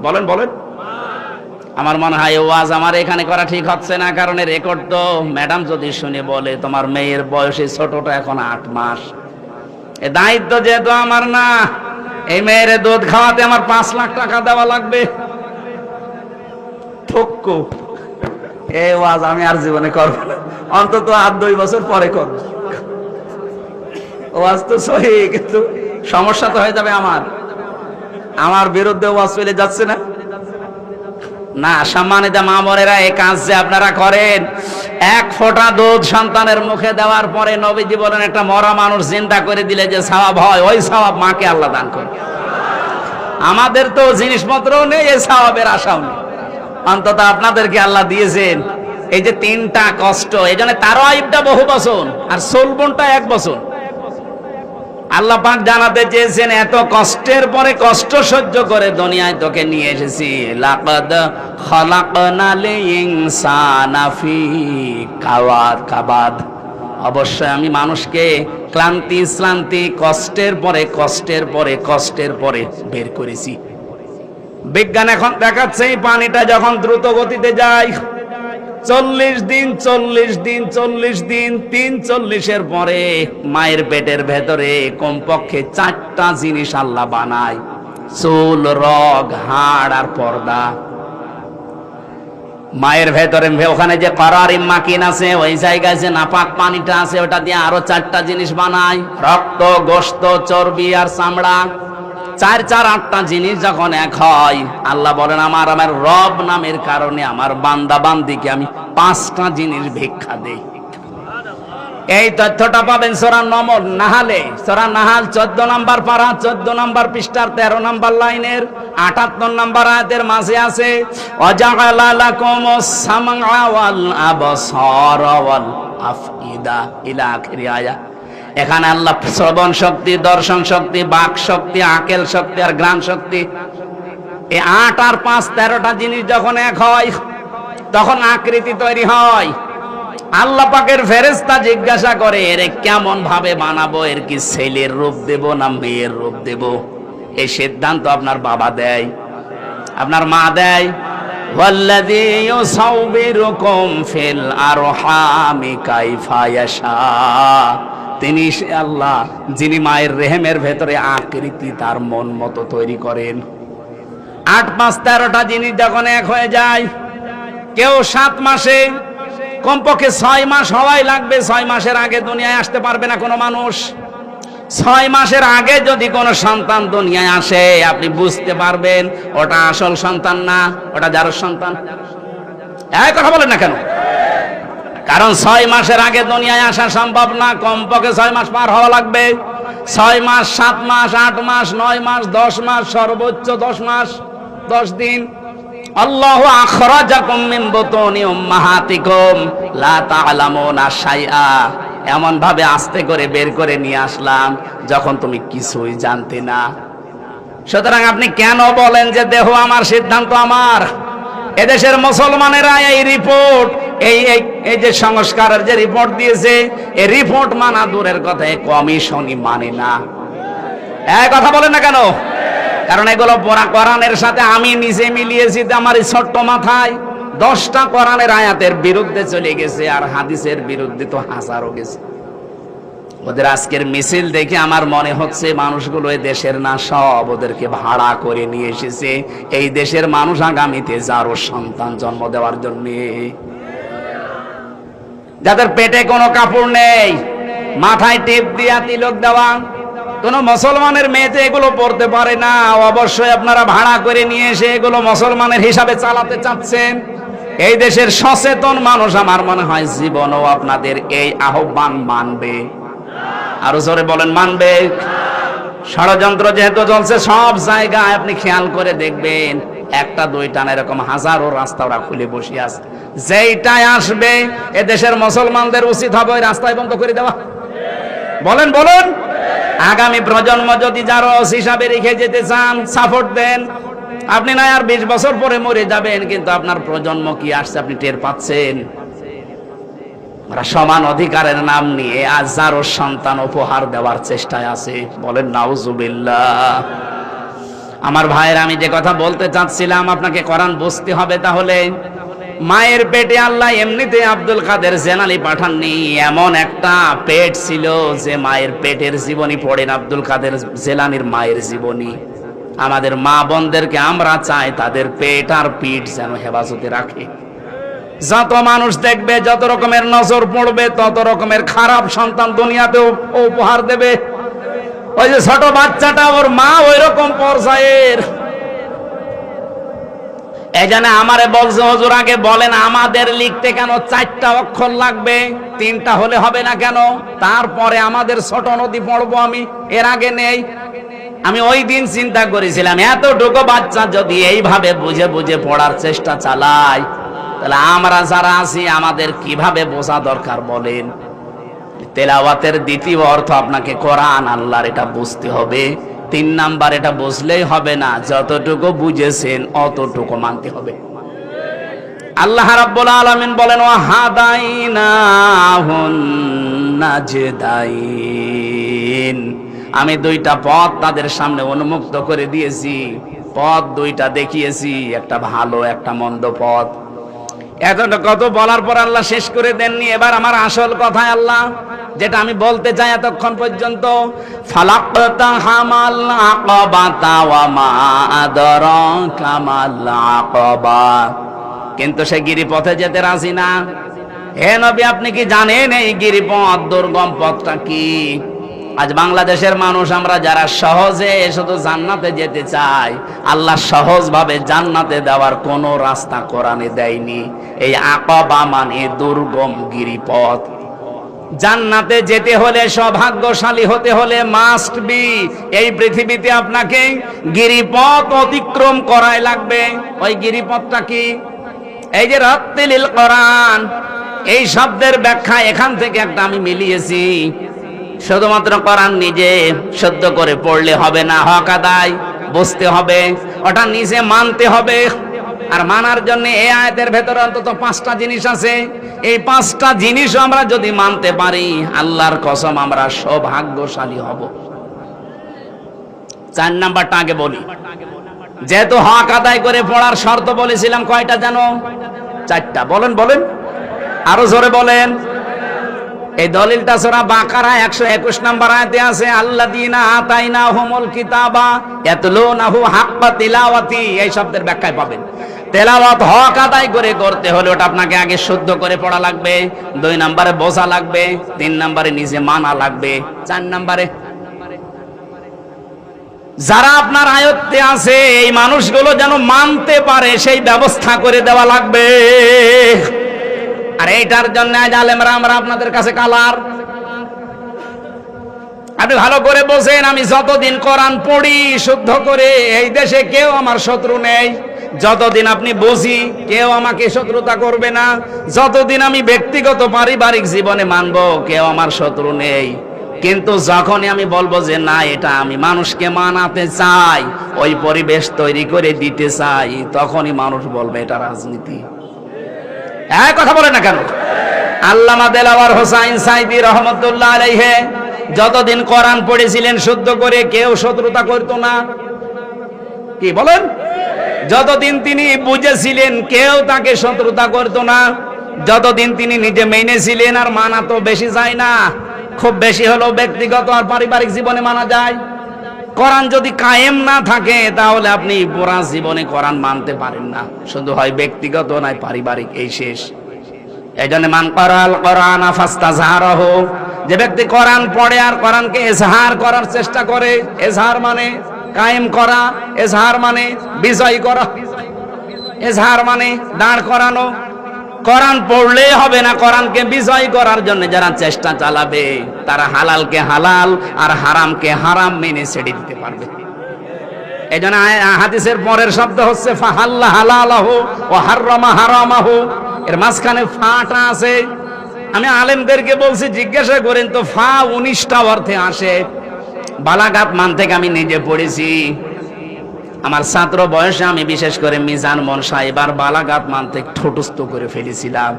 বলেন বলেন। আমার মনে হয় ওয়াজ আমার এখানে করা ঠিক হচ্ছে না, কারণ রেকর্ড তো ম্যাডাম যদি শুনে বলে তোমার মেয়ের বয়সে ছোটটা এখন 8 মাস, এ দায়িত্ব যেহেতু আমার না, এই মেয়ের দুধ খাওয়াতে আমার 5 লাখ টাকা দেওয়া লাগবে। থক্কু, এই ওয়াজ আমি আর জীবনে করব না, অন্তত আর 2 বছর পরে করব। ওয়াজ তো সহি, কিন্তু সমস্যা তো হয়ে যাবে আমার বিরুদ্ধে ওয়াজ চলে যাচ্ছে না। না, সম্মানিত মা বোনেরা, এই কাজ যে আপনারা করেন, 1 ফোঁটা দুধ সন্তানের মুখে দেওয়ার পরে নবীজি বলেন একটা মরা মানুষ চিন্তা করে দিলে যে সওয়াব হয়, ওই সওয়াব মাকে আল্লাহ দান করে। আমাদের তো জিনিসপত্র নেই, এই সওয়াবের আশাও নেই, অন্তত আপনাদেরকে আল্লাহ দিয়েছেন। এই যে 3টা কষ্ট, এই জন্য তারাইবটা বহু বছর আর সোলবনটা 1 বছর। আল্লাহ পাক জানাতে চেয়েছেন এত কষ্টের পরে কষ্ট সহ্য করে দুনিয়ায় তোকে নিয়ে এসেছি। লাকাদ খালাকনাল ইনসানা ফি কাবাদ। অবশ্যই আমি মানুষকে ক্লান্তি শ্রান্তি, কষ্টের পরে কষ্টের পরে কষ্টের পরে বের করেছি। বিজ্ঞান এখন দেখাচ্ছে এই পানিটা যখন দ্রুত গতিতে যায়, 40 দিন 43 পরে মায়ের পেটের ভেতরে কমপক্ষে 4টা জিনিস আল্লাহ বানায়, চুল, রগ, হাড় আর পর্দা। মায়ের ভেতরে ওখানে যে করারিম মাকিন আছে, ওই জায়গায় যে নাপাক পানিটা আছে, ওটা দিয়ে আরো 4টা জিনিস বানায়, রক্ত, গোশত, চর্বি আর চামড়া। 4-8টা জিনিস যখন এক হয়, আল্লাহ বলেন আমার রব নামের কারণে আমার বান্দা বান্দিকে আমি 5টা জিনিস ভিক্ষা দেই। এই তথ্যটা পাবেন সূরা নাহালে, সূরা নাহাল 14 নাম্বার পারা 14 নাম্বার পৃষ্ঠার 13 নাম্বার লাইনের 78 নাম্বার আয়াতের মাঝে আছে, ওয়াজাআলা লাকুমুস সামআ ওয়াল আবসারা ওয়াল আফইদা ইলা আখির আয়াত। এখানে আল্লাহ শ্রবণ শক্তি, দর্শন শক্তি, বাক শক্তি, আকেল শক্তি আর ঘ্রাণ শক্তি, এই 8 আর 5 13টা জিনিস যখন এক হয় তখন আকৃতি তৈরি হয়। আল্লাহ পাকের ফেরেশতা জিজ্ঞাসা করে এর কেমন ভাবে বানাবো, এর কি ছেলের রূপ দেব না মেয়ের রূপ দেব? এই সিদ্ধান্ত আপনার বাবা দেয়, আপনার মা দেয়। ওয়াল্লাযী ইউসাউবিরুকুম ফিল আরহামি কাইফা ইয়াশা তিনি সে আল্লাহ যিনি মায়ের রেহেমের ভেতরে আকৃতি তার মন মতো তৈরি করেন। 8, 5, 13টা জিনিস যখন এক হয়ে যায়, কেউ 7 মাসে, কমপক্ষে 6 মাস হওয়াই লাগবে। 6 মাসের আগে দুনিয়ায় আসতে পারবে না কোনো মানুষ। 6 মাসের আগে যদি কোনো সন্তান দুনিয়ায় আসে, আপনি বুঝতে পারবেন ওটা আসল সন্তান না, ওটা জারজ সন্তান। এই কথা বলেন না কেন? কারণ 6 মাসের আগে দুনিয়ায় আসা সম্ভব না, কমপক্ষে 6 মাস পার হওয়া লাগবে। 6 মাস, 7 মাস, 8 মাস, 9 মাস, 10 মাস, সর্বোচ্চ 10 মাস, 10 দিন। আল্লাহু আখরাজাকুম মিন বুতুনি উম্মাহাতিকুম লা তা'লামুনা শাইআ, এমন ভাবে আস্তে করে বের করে নিয়ে আসলাম যখন তুমি কিছুই জানতে না। সুতরাং আপনি কেন বলেন যে দেহ আমার, সিদ্ধান্ত আমার? এদেশের মুসলমানেরা এই রিপোর্ট, এই যে সংস্কারের যে রিপোর্ট দিয়েছে, এই রিপোর্ট মানা দূরের কথা, কমিশনই মানে না। এই কথা বলেন না কেন? কারণ এগুলো কোরআনের সাথে আমি নিজে মিলিয়েছি। আমার এই ছোট্ট মাথায় 10টা কোরআনের আয়াতের বিরুদ্ধে চলে গেছে, আর হাদিসের বিরুদ্ধে তো হাজারও গেছে। ওদের আজকের মিছিল দেখে আমার মনে হচ্ছে মানুষগুলো এই দেশের না, সব ওদেরকে ভাড়া করে নিয়ে এসেছে এই দেশের মানুষ আগামীতে যারও সন্তান জন্ম দেওয়ার জন্য, যাদের পেটে কোনো কাপড় নেই, মাথায় টেপ দিয়া তিলক দেওয়া। কোন মুসলমানের মেয়েতে এগুলো পড়তে পারে না। অবশ্যই আপনারা ভাড়া করে নিয়ে এসে এগুলো মুসলমানের হিসাবে চালাতে চাচ্ছেন। এই দেশের সচেতন মানুষ আমার মনে হয় জীবনও আপনাদের এই আহ্বান মানবে। আরো জোরে বলেন, মানবে? ষড়যন্ত্র যেহেতু চলছে সব জায়গায়, আপনি খেয়াল করে দেখবেন 1টা 2টা না, এরকম হাজারো রাস্তা ওরা খুলে বসে আছে। যেইটাই আসবে এদেশের মুসলমানদের উচিত হবে ওই রাস্তায় বন্ধ করে দেওয়া। বলেন বলেন। আগামী প্রজন্ম যদি জারজ হিসাবে রেখে যেতে চান, সাপোর্ট দেন। আপনি না আর 20 বছর পরে মরে যাবেন, কিন্তু আপনার প্রজন্ম কি আসছে আপনি টের পাচ্ছেন? ওরা সমান অধিকারের নাম নিয়ে আজ জারজ সন্তান উপহার দেওয়ার চেষ্টায় আছে। বলেন নাউজুবিল্লাহ। আমার ভাইয়ের, আমি যে কথা বলতে চাচ্ছিলাম, আপনাকে কোরআন বুঝতে হবে। তাহলে মায়ের পেটে আল্লাহ এমনিতে আব্দুল কাদের জেলানী পাঠাননি, এমন একটা পেট ছিল যে মায়ের পেটের জীবনী পড়েন আব্দুল কাদের জেলানীর মায়ের জীবনী। আমাদের মা বোনদেরকে আমরা চাই তাদের পেট আর পিঠ যেন হেফাজতে রাখে। যত মানুষ দেখবে, যত রকমের নজর পড়বে, তত রকমের খারাপ সন্তান দুনিয়াতেও উপহার দেবে। ওই যে ছোট বাচ্চাটা, ওর মা ওই রকম পর্যায়ের। এই জন্য আমারে বলছে, হুজুর আগে বলেন আমাদের লিখতে কেন 4টা অক্ষর লাগবে? 3টা হলে হবে না কেন? তারপরে আমাদের ছোট নদী পড়বো আমি, এর আগে নেই। আমি ওই দিন চিন্তা করেছিলাম, এতটুকু বাচ্চা যদি এইভাবে বুঝে বুঝে পড়ার চেষ্টা চালায়, তাহলে আমরা যারা আছি আমাদের কিভাবে বোঝা দরকার বলেন? তেলাওয়াতের দ্বিতীয় অর্থ আপনাকে কোরআন আল্লাহর, এটা বুঝতে হবে। 3 নাম্বার, এটা বুঝলেই হবে না, যতটুকু বুঝেছেন অতটুকু মানতে হবে। আল্লাহ রাব্বুল আলামিন বলেন, ওয়া হাদাইনাহুন নাজদাইন, আমি 2টা পথ তাদের সামনে উন্মুক্ত করে দিয়েছি। পথ 2টা দেখিয়েছি, একটা ভালো একটা মন্দ পথ। এতটা কত বলার পর আল্লাহ শেষ করে দেননি। এবার আমার আসল কথায় আল্লাহ যেটা আমি বলতে চাই এতক্ষণ পর্যন্ত, ফালাকতাহামাল আকাবাতা ওয়া মা আদরাকা মাল আকাবা, কিন্তু সে গিরিপথে যেতে রাজি না। হে নবী, আপনি কি জানেন এই গিরিপথ, দুর্গম পথটা কি? আজ বাংলাদেশের মানুষ আমরা যারা সহজে শুধু জান্নাতে যেতে চাই, আল্লাহ সহজভাবে জান্নাতে দেওয়ার কোন রাস্তা কোরআনে দেয়নি। এই আকাবা মানে দুর্গম গিরিপথ। জান্নাতে যেতে হলে, সৌভাগ্যশালী হতে হলে মাস্ট বি এই পৃথিবীতে আপনাকে গিরিপথ অতিক্রম করাই লাগবে। ওই গিরিপথটা কি? এই যে রাত্তিলিল কোরআন, এই শব্দের ব্যাখ্যা এখান থেকে একটা আমি মিলিয়েছি। শুধুমাত্র কোরআন নিজে শুদ্ধ করে পড়লে হবে না, হক আদায় বুঝতে হবে, ওটা নিজে মানতে হবে। আর মানার জন্য এই আয়াতের ভেতরে অন্তত 5টা জিনিস আছে। এই 5টা জিনিস আমরা যদি মানতে পারি, আল্লাহর কসম আমরা সৌভাগ্যশালী হব। 4 নাম্বারটা আগে বলি। যেহেতু হক আদায় করে পড়ার শর্ত বলেছিলাম, কয়টা জানো? 4টা। বলেন বলেন, আরো জোরে বলেন। এই দলিলটা সূরা বাকারা 121 নম্বর আয়াতে আছে, আল্লাযীনা আতাইনাহুমুল কিতাবা ইয়াতলুনাহু হাক্কা তিলাওয়াতি, এই শব্দের ব্যাখ্যায় পাবেন তেলাওয়াত হক আদায় করে করতে হলে ওটা আপনাকে আগে শুদ্ধ করে পড়া লাগবে, 2 নম্বরে বোঝা লাগবে, 3 নম্বরে নিজে মানা লাগবে, 4 নম্বরে যারা আপনার আয়ত্তে আছে এই মানুষগুলো যেন মানতে পারে সেই ব্যবস্থা করে দেওয়া লাগবে। আর এইটার জন্য আজ আলেমরা আমরা আপনাদের কাছে কালার। আপনি ভালো করে বোঝেন, আমি যতদিন কোরআন পড়ি শুদ্ধ করে এই দেশে কেউ আমার শত্রু নেই। যতদিন আপনি বুঝি কেউ আমাকে শত্রুতা করবে না। যতদিন আমি ব্যক্তিগত পারিবারিক জীবনে মানবো কেউ আমার শত্রু নেই। কিন্তু যখনই আমি বলবো যে না এটা আমি মানুষকে মানাতে চাই, ওই পরিবেশ তৈরি করে দিতে চাই, তখনই মানুষ বলবে এটা রাজনীতি। হ্যাঁ, কথা বলে না কেন? আল্লামা দেলাওয়ার হোসাইন সাইদি রহমতুল্লাহ আলাইহি যতদিন কোরআন পড়েছিলেন শুদ্ধ করে কেউ শত্রুতা করতো না। কি বলেন? যতদিন তিনি বুঝেছিলেন কেউ তাকে শত্রুতা করতো না। যতদিন তিনি নিজে মেনেছিলেন, আর মানা তো বেশি যায় না, খুব বেশি হলো ব্যক্তিগত আর পারিবারিক জীবনে মানা যায়। কোরআন যদি কায়েম না থাকে তাহলে আপনি পুরা জীবনে কোরআন মানতে পারেন না, শুধু হয় ব্যক্তিগত নয় পারিবারিক, এই শেষ। এই জন্য মান করাল কোরআন ফাস্তাজহারহু, যে ব্যক্তি কোরআন পড়ে আর কোরআনকে ইজহার করার চেষ্টা করে, ইজহার মানে কায়েম করা, ইজহার মানে বিজয় করা, ইজহার মানে দাঁড় করানো। কোরআন পড়লেই হবে না, কোরআনকে বিজয় করার জন্য যারা চেষ্টা চালাবে তারা হালালকে হালাল আর হারামকে হারাম মেনে ছেড়ে দিতে পারবে। এই জন্য হাদিসের পরের শব্দ হচ্ছে ফাহাল্লা হালালাহু ওয়া হাররামা হারামাহু, এর মাঝখানে ফাটা আছে। আমি আলেমদেরকে বলছি জিজ্ঞাসা করেন তো ফা 19টা অর্থে আসে। বালাগাত মান থেকে আমি নিজে পড়েছি, আমার ছাত্র বয়সে আমি বিশেষ করে মিজান মন সাহেবার বালাগাত মান থেকে ঠোঁটস্থ করে ফেলেছিলাম।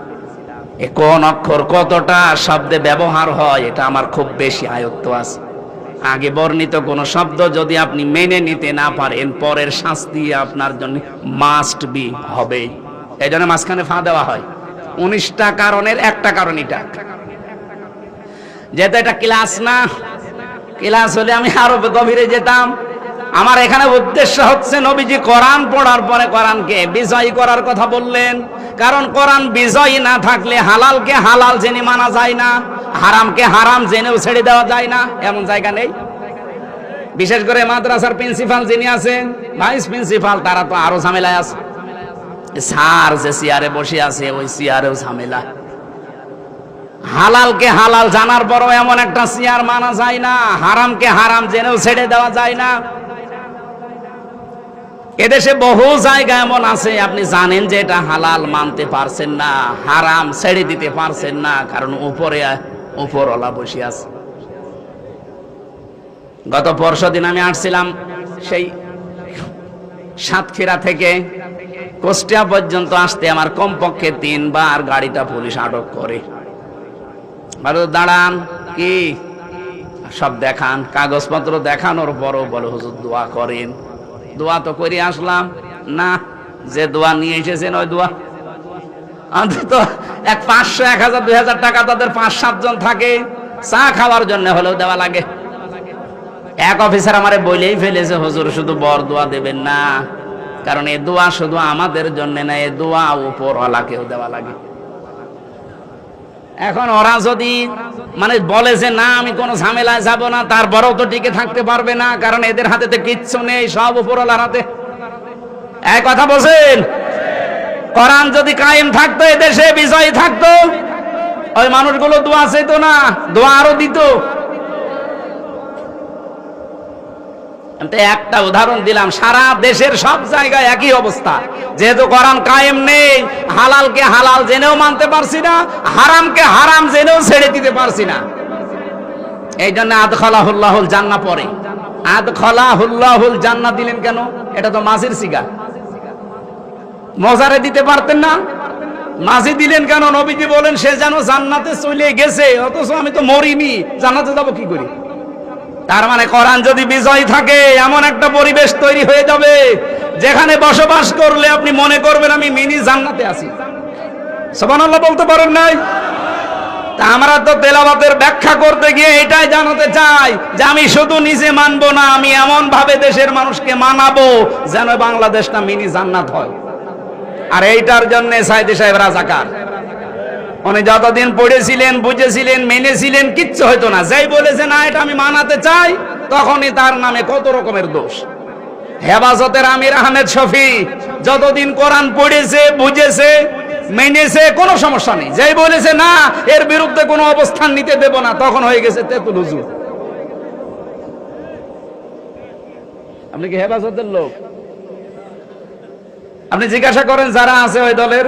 এ কোন অক্ষর কতটা শব্দে ব্যবহার হয় এটা আমার খুব বেশি আয়ত্ত আছে। আগে বর্ণিত কোন শব্দ যদি আপনি মেনে নিতে না পারেন পরের শাস্তি আপনার জন্য মাস্ট বি হবে। এই জন্য মাঝখানে ফা দেওয়া হয়। 19টা কারণের একটা কারণ এটা, যেহেতু এটা ক্লাস না, ক্লাস হলে আমি আরো গভীরে যেতাম। আমার এখানে উদ্দেশ্য হচ্ছে নবীজি কোরআন পড়ার পরে কোরআনকে বিজয়ী করার কথা বললেন, কারণ কোরআন বিজয়ী না থাকলে হালালকে হালাল জেনে মানা যায় না, হারামকে হারাম জেনেও ছেড়ে দেওয়া যায় না, এমন জায়গা নেই। বিশেষ করে মাদ্রাসার প্রিন্সিপাল যিনি আছেন, ভাইস প্রিন্সিপাল, তারা তো আরো ঝামেলায় আছে। স্যার যে চেয়ারে বসে আছে ওই চেয়ারেও ঝামেলা। হালালকে হালাল জানার পরও এমন একটা চেয়ার মানা যায় না, হারামকে হারাম জেনেও ছেড়ে দেওয়া যায় না। এদেশে বহু জায়গা এমন আছে আপনি জানেন যে এটা হালাল মানতে পারছেন না, হারাম ছেড়ে দিতে পারছেন না, কারণ উপরওয়ালা বসে আছে। গত পরশুদিন আমি আসছিলাম সেই সাতক্ষীরা থেকে কুষ্টিয়া পর্যন্ত আসতে আমার কমপক্ষে 3 বার গাড়িটা পুলিশ আটক করে। দাঁড়ান, কি সব দেখান, কাগজপত্র দেখানোর পরও বলে হুজুর দোয়া করেন। দোয়া তো করে আসলাম না, যে দোয়া নিয়ে এসেছেন ওই দোয়া অন্তত 500, 1000, 2000 টাকা তাদের 5-7 জন থাকে, চা খাওয়ার জন্য হলেও দেওয়া লাগে। এক অফিসার আমারে বলেই ফেলেছে হুজুর শুধু বর দোয়া দেবেন না, কারণ এই দোয়া শুধু আমাদের জন্য না, এই দোয়া উপরওয়ালাকেও দেওয়া লাগে। এখন ওরা যদি মানে বলে যে না আমি কোনো ঝামেলায় যাব না, তারপরেও তো টিকে থাকতে পারবে না, কারণ এদের হাতে তো কিচ্ছু নেই, সব উপরওয়ালার হাতে। এক কথা বলছেন, কোরআন যদি কায়েম থাকতো এদেশে বিজয় থাকতো, ওই মানুষগুলো দোয়া চাইতো না, দোয়া আরো দিত। একটা উদাহরণ দিলাম, সারা দেশের সব জায়গায় একই অবস্থা। যেহেতু কোরআন কায়েম নেই, হালালকে হালাল জেনেও মানতে পারছি না, হারামকে হারাম জেনেও ছেড়ে দিতে পারছি না। এই জন্য আদখালাহুল্লাহুল জান্নাহ পড়ে। আদখালাহুল্লাহুল জান্নাহ দিলেন কেন? এটা তো মাঝির সিগা, মজারে দিতে পারতেন না, মাঝি দিলেন কেন? নবীজি বলেন সে যেন জান্নাতে চলে গেছে, অথচ আমি তো মরিনি, জান্নাতে যাব কি করে? তার মানে কোরআন যদি বিজয় থাকে এমন একটা পরিবেশ তৈরি হয়ে যাবে যেখানে বসবাস করলে আপনি মনে করবেন আমি মিনি জান্নাতে আছি। সুবহানাল্লাহ বলতে পারেন নাই? তা আমরা তো তেলাওয়াতের ব্যাখ্যা করতে গিয়ে এটাই জানাতে চাই যে আমি শুধু নিজে মানবো না, আমি এমন ভাবে দেশের মানুষকে মানাবো যেন বাংলাদেশটা মিনি জান্নাত হয়। আর এইটার জন্য সাইদি সাহেব রাজাকার। উনি যতদিন পড়েছিলেন, বুঝেছিলেন, মেনেছিলেন, কিচ্ছু হইতো না। যেই বলেছে না এটা আমি মানাতে চাই, তখনই তার নামে কত রকমের দোষ। হেফাজতের আমির আহমেদ শফি যতদিন কোরআন পড়েছে, বুঝেছে, মেনেছে, কোনো সমস্যা নেই। যেই বলেছে না এর বিরুদ্ধে কোনো অবস্থান নিতে দেব না, তখন হয়ে গেছে তেতুল হুজুর। আপনি কি হেফাজতের লোক? আপনি জিজ্ঞাসা করেন যারা আছে ওই দলের,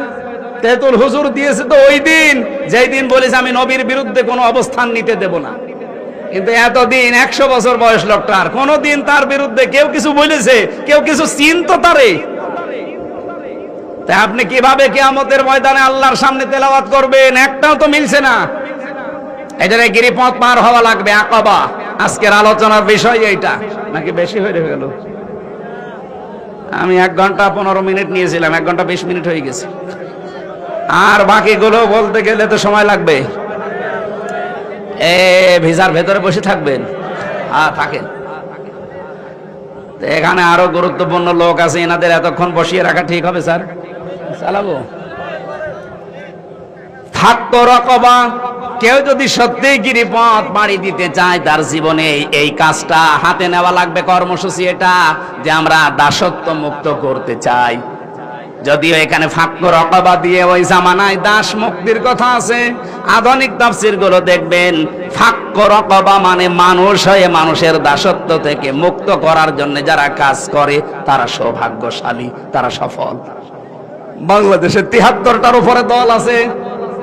তেতুল হুজুর দিয়েছে তো ওই দিন যেই দিন বলেছে আমি নবীর বিরুদ্ধে কোনো অবস্থান নিতে দেব না। কিন্তু এতদিন 100 বছর বয়স লোকটার, কোনদিন তার বিরুদ্ধে কেউ কিছু বলেছে? কেউ কিছু চিনত তারে? তা আপনি কিভাবে কিয়ামতের ময়দানে আল্লাহর সামনে তেলাওয়াত করবেন? একটাও তো মিলছে না। এটারে গিরিপথ পার হওয়া লাগবে, আকাবা। আজকের আলোচনার বিষয় এইটা, নাকি বেশি হয়ে গেল? আমি 1 ঘন্টা 15 মিনিট নিয়েছিলাম, 1 ঘন্টা 20 মিনিট হয়ে গেছে। আর বাকিগুলো বলতে গেলে তো সময় লাগবে। ভিসার ভেতরে বসে থাকবেন? হ্যাঁ থাকেন। এখানে আরো গুরুত্বপূর্ণ লোক আছে, এনাদের এতক্ষণ বসিয়ে রাখা ঠিক হবে স্যার? চালাবো। ফাক্ক রকবা, কেউ যদি সত্যিই গিরিপথ বাড়ি দিতে চায় তার জীবনে এই কাজটা হাতে নেওয়া লাগবে। কর্মসূচি এটা যে আমরা দাসত্ব মুক্ত করতে চাই। যদিও এখানে ফাক্ক রকবা দিয়ে ওই জামানায় দাস মুক্তির কথা আছে, আধুনিক তাফসীর গুলো দেখবেন ফাক্ক রকবা মানে মানুষ হয়ে মানুষের দাসত্ব থেকে মুক্ত করার জন্য যারা কাজ করে তারা সৌভাগ্যশালী, তারা সফল। বাংলাদেশে 73টার উপরে দল আছে।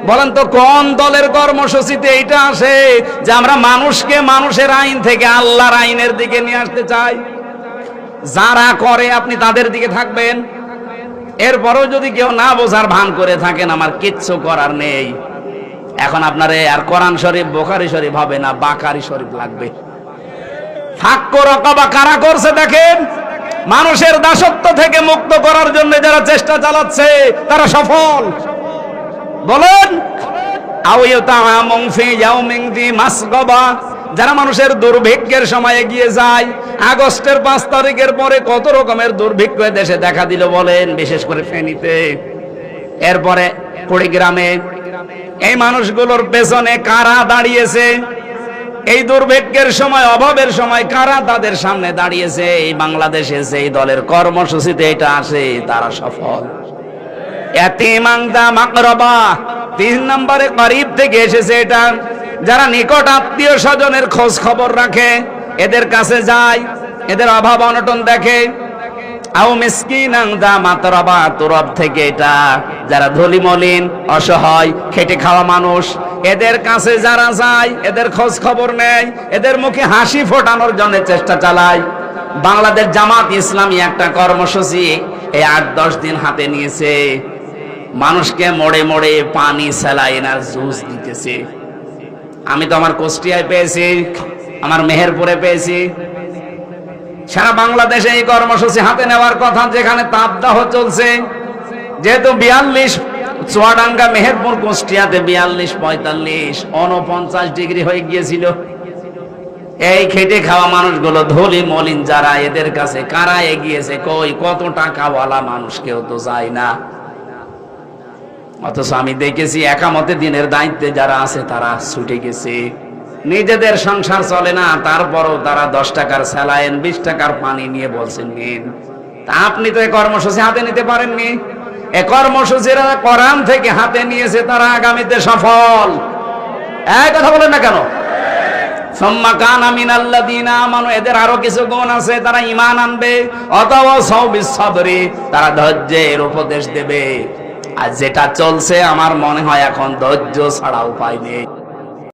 বলেন তো কোন দলের কর্মসূচিতে এইটা আসে যে আমরা মানুষকে মানুষের আইন থেকে আল্লাহর আইনের দিকে নিয়ে আসতে চাই? যারা করে আপনি তাদের দিকে থাকবেন। এরপরও যদি কেউ না বোঝার ভান করে থাকেন, আমার কিচ্ছু করার নেই। এখন আপনারে আর কোরআন শরীফ, বুখারী শরীফ হবে না, বাকারি শরীফ লাগবে। ফাক্ক রকবা কারা করছে দেখেন, মানুষের দাসত্ব থেকে মুক্ত করার জন্য যারা চেষ্টা চালাচ্ছে তারা সফল। বলেন যারা মানুষের দুর্ভিক্ষের সময় এগিয়ে যায়। আগস্টের 5 তারিখের পরে কত রকমের দুর্ভিক্ষ দেশে দেখা দিল বলেন, বিশেষ করে ফেনীতে, এরপরে কুড়িগ্রামে। এই মানুষগুলোর পেছনে কারা দাঁড়িয়েছে? এই দুর্ভিক্ষের সময়, অভাবের সময় কারা তাদের সামনে দাঁড়িয়েছে? এই বাংলাদেশে সেই দলের কর্মসূচিতে এটা আসে, তারা সফল। ইয়াতীমাংদা মাকরাবা 3 নম্বরে করিব থেকে এসেছে এটা। যারা নিকট আত্মীয় স্বজনের খোঁজ খবর রাখে, এদের কাছে যায়, এদের অভাব অনটন দেখে। আও মিসকিনাংদা মাতরাবা তুরব থেকে এটা, যারা ধনী মলিন, অসহায়, খেটে খাওয়া মানুষ, এদের কাছে যারা যায়, এদের খোঁজ খবর নেয়, এদের মুখে হাসি ফোটানোর জন্য চেষ্টা চালায়। বাংলাদেশ জামাত ইসলামী একটা কর্মসূচি এই 8-10 দিন হাতে নিয়েছে। মানুষকে মোড়ে মোড়ে পানি, স্যালাইন আর জুস দিতেছে। আমি তো আমার কুষ্টিয়ায় পেয়েছি, আমার মেহেরপুরে পেয়েছি। সারা বাংলাদেশে এই কর্মসূচি হাতে নেওয়ার কথা, যেখানে তাপদাহ চলছে। যেহেতু 42, চুয়াডাঙ্গা, মেহেরপুর, কুষ্টিয়াতে 42, 45, 49 ডিগ্রি হয়ে গিয়েছিল। এই খেটে খাওয়া মানুষগুলো, ধনী মলিন যারা, এদের কাছে কারা এগিয়েছে? কই, কত টাকাওয়ালা মানুষ কেউ তো যায় না। অথচ আমি দেখেছি একামতে দিনের দায়িত্বে যারা আছে তারা ছুটে গেছে। নিজেদের সংসার চলে না, তারপরও তারা 10 টাকার স্যালাইন, 20 টাকার পানি নিয়ে বলছেন নিন। তা আপনি তো এই কর্মসূচি হাতে নিতে পারেননি। এই কর্মসূচিরা কোরআন থেকে হাতে নিয়েছে, তারা আগামীতে সফল। এই কথা বলেন না কেন? সুম্মা কানা মিনাল্লাযীনা আমানু, এদের আরো কিছু গুণ আছে, তারা ঈমান আনবে। অথবা সাবিস সাবরি, তারা ধৈর্যের উপদেশ দেবে। আর যেটা চলছে আমার মনে হয় এখন ধৈর্য ছাড়া উপায় নেই।